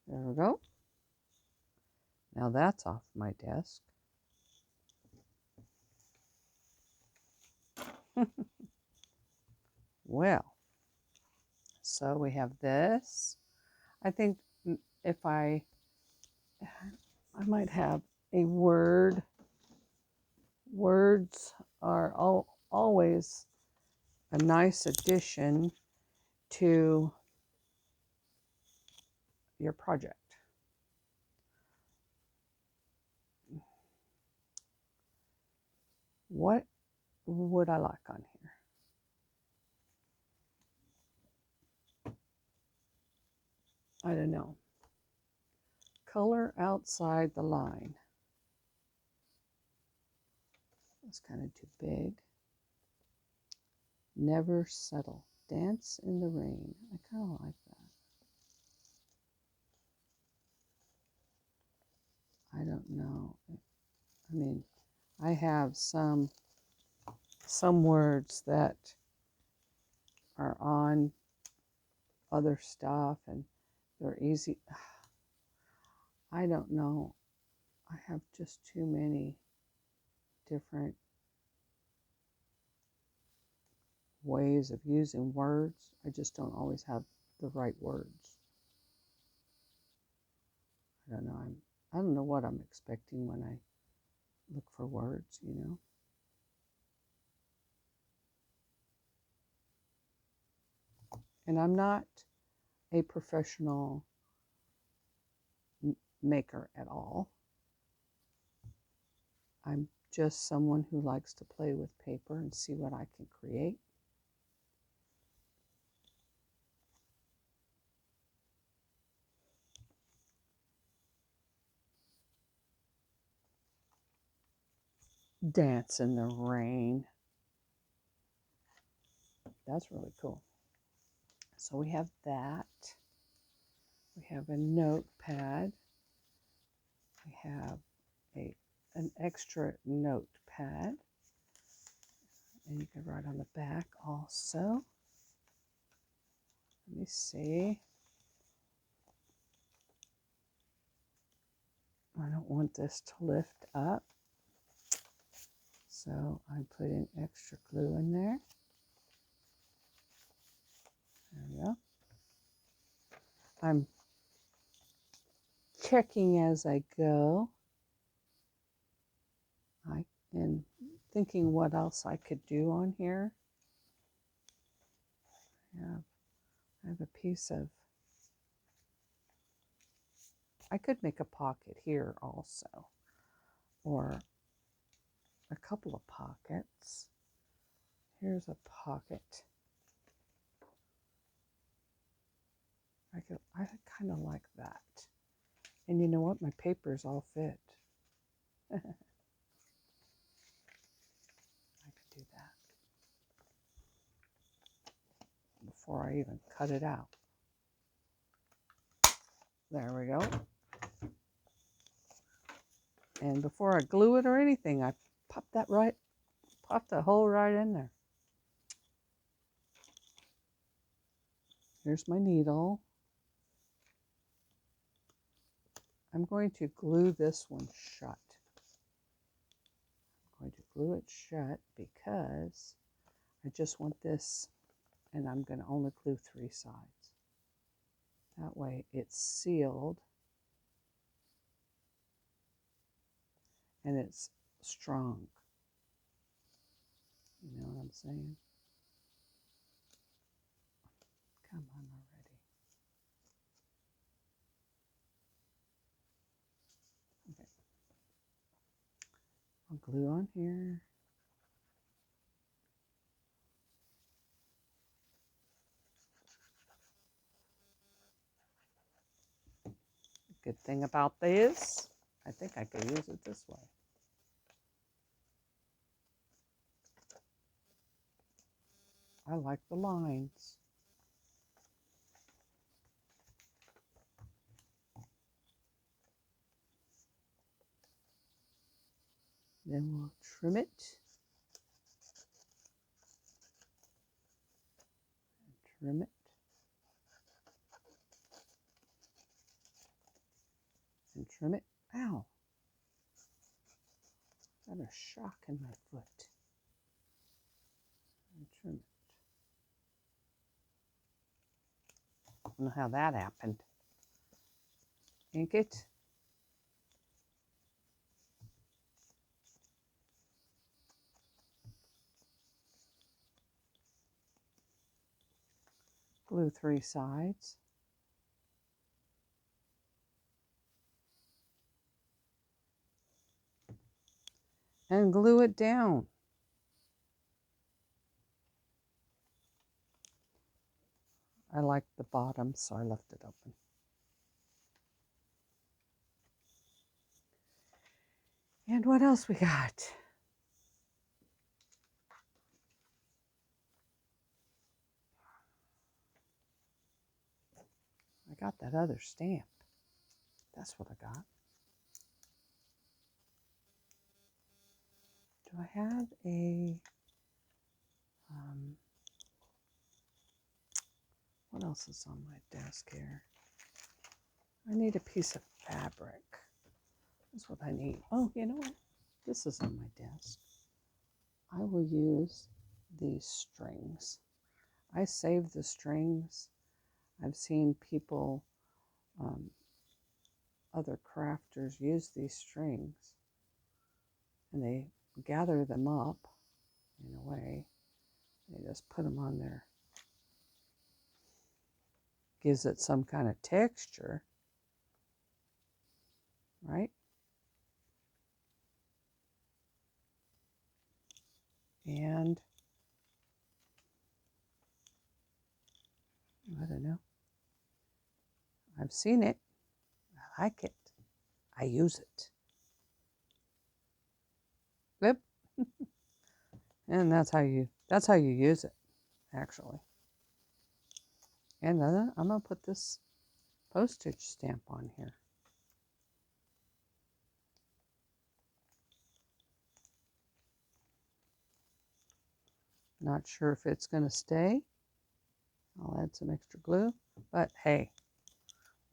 A: There we go. Now that's off my desk. Well, so we have this. I think if I might have a word. Words are always a nice addition to your project. What would I like on here? I don't know. Color outside the line. That's kind of too big. Never settle. Dance in the rain. I kind of like that. I don't know. I mean, I have some words that are on other stuff and they're easy. I don't know. I have just too many different ways of using words. I just don't always have the right words. I don't know. I don't know what I'm expecting when I look for words, you know. And I'm not a professional maker at all. I'm just someone who likes to play with paper and see what I can create. Dance in the rain. That's really cool. So we have that. We have a notepad. We have an extra notepad. And you can write on the back also. Let me see. I don't want this to lift up. So I'm putting extra glue in there. There we go. I'm checking as I go. And thinking what else I could do on here. I have a piece of, I could make a pocket here also, or a couple of pockets. Here's a pocket. I kind of like that. And you know what? My papers all fit. I could do that before I even cut it out. There we go. And before I glue it or anything, I pop the hole right in there. Here's my needle. I'm going to glue this one shut. I'm going to glue it shut because I just want this, and I'm going to only glue 3 sides. That way it's sealed and it's strong. You know what I'm saying? Come on already. Okay. I'll glue on here. Good thing about this, I think I could use it this way. I like the lines. Then we'll trim it. Trim it. And trim it. Ow. Got a shock in my foot. And trim it. I don't know how that happened. Ink it. Glue 3 sides. And glue it down. I like the bottom, so I left it open. And what else we got? I got that other stamp. That's what I got. Do I have a, what else is on my desk here? I need a piece of fabric. That's what I need. Oh, you know what? This is on my desk. I will use these strings. I save the strings. I've seen people, other crafters use these strings, and they gather them up in a way. They just put them on there. Gives it some kind of texture, right? And I don't know. I've seen it. I like it. I use it. Yep. And that's how you use it, actually. And then I'm gonna put this postage stamp on here. Not sure if it's gonna stay. I'll add some extra glue, but hey,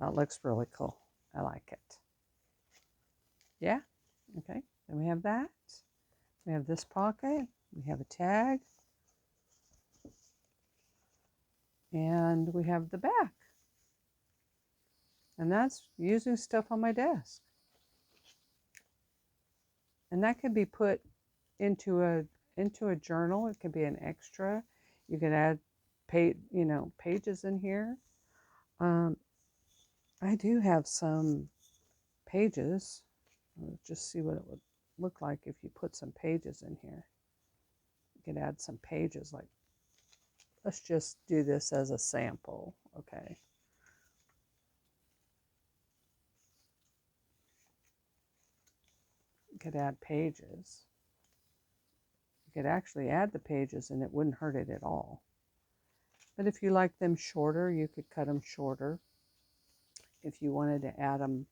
A: that looks really cool. I like it. Yeah, okay. Then we have that. We have this pocket. We have a tag. And we have the back. And that's using stuff on my desk. And that can be put into a journal. It can be an extra. You can add pages in here. I do have some pages. Let's just see what it would look like if you put some pages in here. You could add some pages, like, let's just do this as a sample, okay? You could add pages. You could actually add the pages and it wouldn't hurt it at all. But if you like them shorter, you could cut them shorter. If you wanted to add them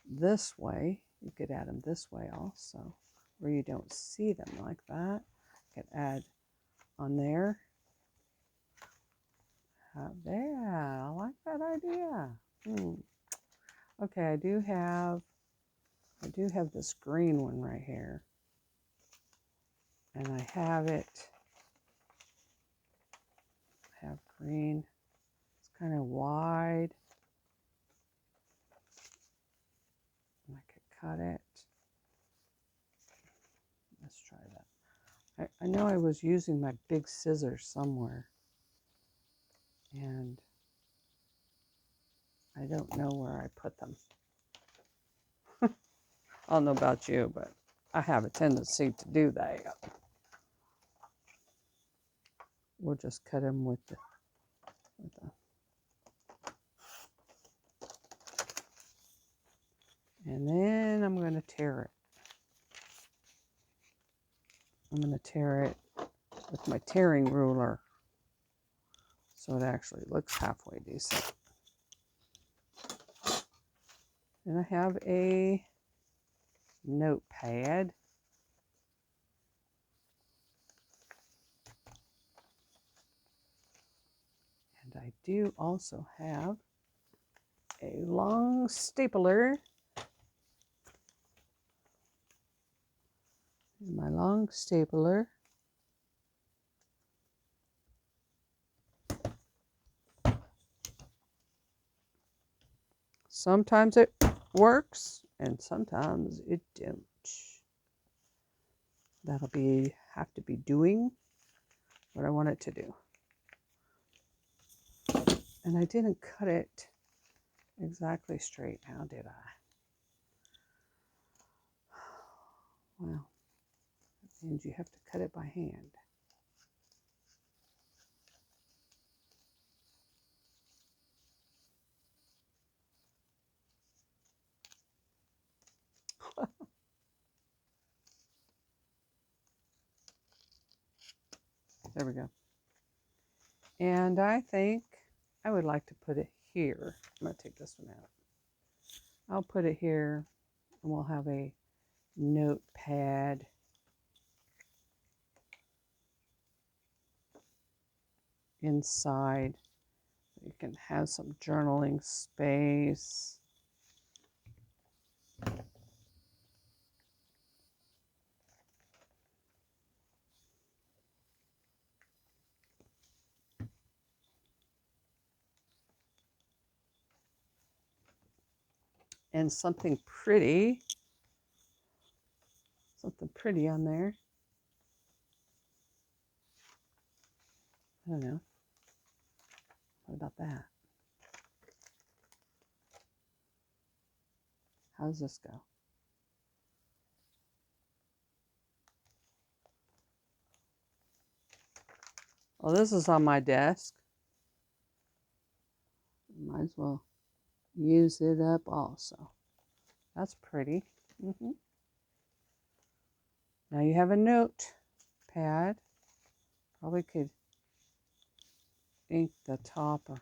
A: this way, you could add them this way also, where you don't see them like that. You could add on there. There, I like that idea. Okay, I do have this green one right here. And I have green. It's kind of wide. And I could cut it. Let's try that. I know I was using my big scissors somewhere. And I don't know where I put them. I don't know about you, but I have a tendency to do that. We'll just cut them with the and then I'm going to tear it. I'm going to tear it with my tearing ruler so it actually looks halfway decent. And I have a notepad. And I do also have a long stapler. And my long stapler. Sometimes it works and sometimes it don't. That'll have to be doing what I want it to do. And I didn't cut it exactly straight now, did I? Well, and you have to cut it by hand. There we go. And I think I would like to put it here. I'm going to take this one out. I'll put it here, and we'll have a notepad. Inside. You can have some journaling space. And something pretty on there. I don't know. What about that? How does this go? Well, this is on my desk. Might as well use it up also. That's pretty. Now you have a notepad. Probably could ink the top, or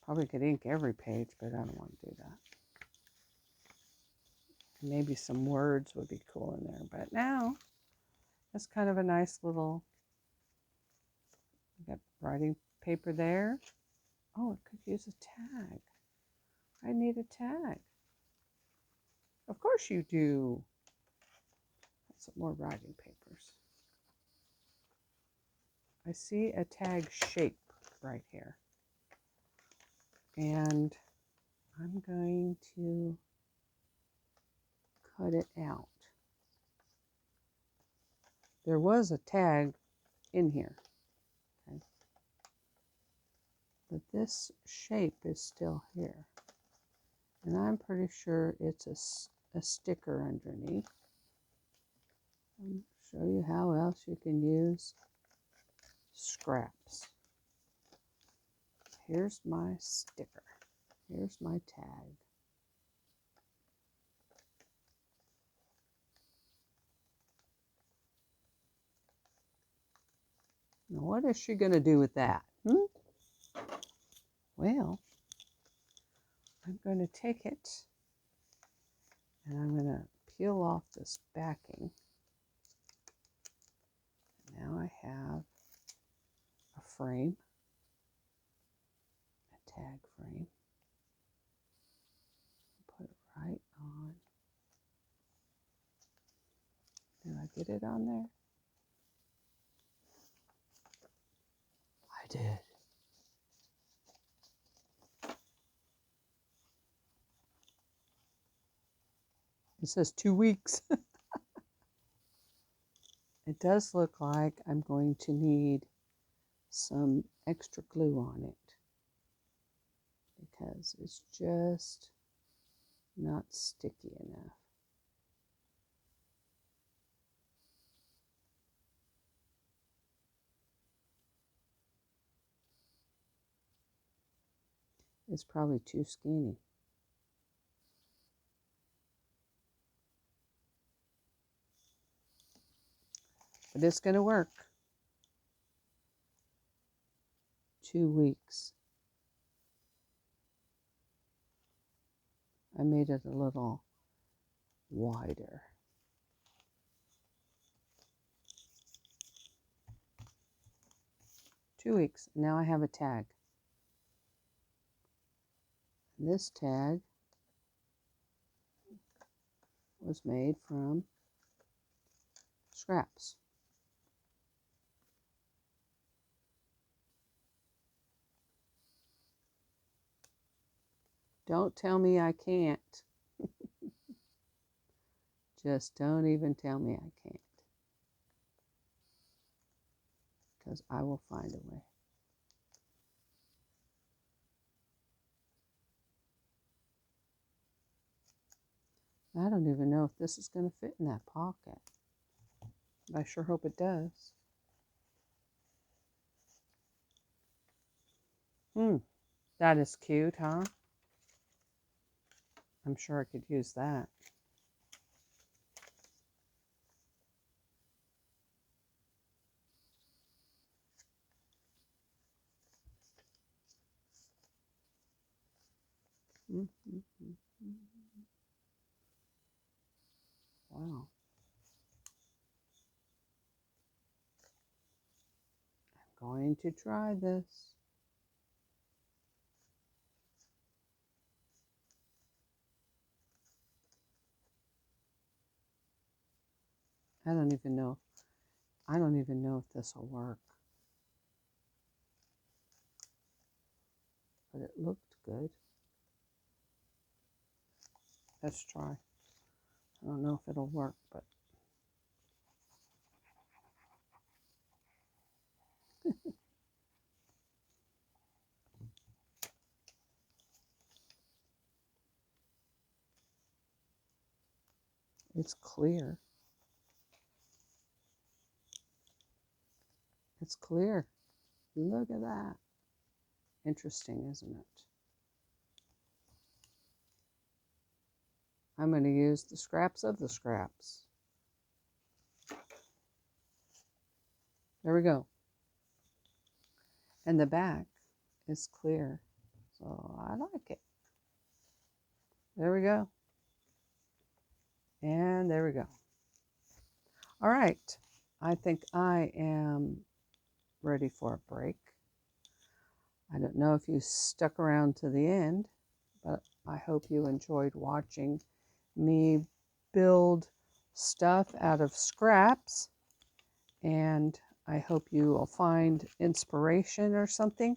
A: probably could ink every page, but I don't want to do that. Maybe some words would be cool in there, but now it's kind of a nice little, got writing paper there. Oh, it could use a tag. I need a tag. Of course you do. Some more writing papers. I see a tag shape right here. And I'm going to cut it out. There was a tag in here. Okay. But this shape is still here. And I'm pretty sure it's a sticker underneath. I'll show you how else you can use scraps. Here's my sticker. Here's my tag. Now, what is she going to do with that? Well, I'm going to take it and I'm going to peel off this backing. Now I have a frame, a tag frame. Put it right on. Did I get it on there? I did. It says 2 weeks. It does look like I'm going to need some extra glue on it because it's just not sticky enough. It's probably too skinny. But it's going to work. 2 weeks. I made it a little wider. Two weeks. Now I have a tag. And this tag was made from scraps. Don't tell me I can't. Just don't even tell me I can't. Because I will find a way. I don't even know if this is going to fit in that pocket. I sure hope it does. That is cute, huh? I'm sure I could use that. Wow. I'm going to try this. I don't even know. I don't even know if this will work. But it looked good. Let's try. I don't know if it'll work, but it's clear. It's clear. Look at that. Interesting, isn't it? I'm going to use the scraps of the scraps. There we go. And the back is clear. So I like it. There we go. And there we go. All right. I think I am ready for a break. I don't know if you stuck around to the end, but I hope you enjoyed watching me build stuff out of scraps. And I hope you will find inspiration or something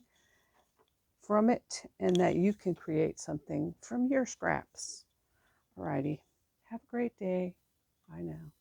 A: from it and that you can create something from your scraps. Alrighty. Have a great day. Bye now.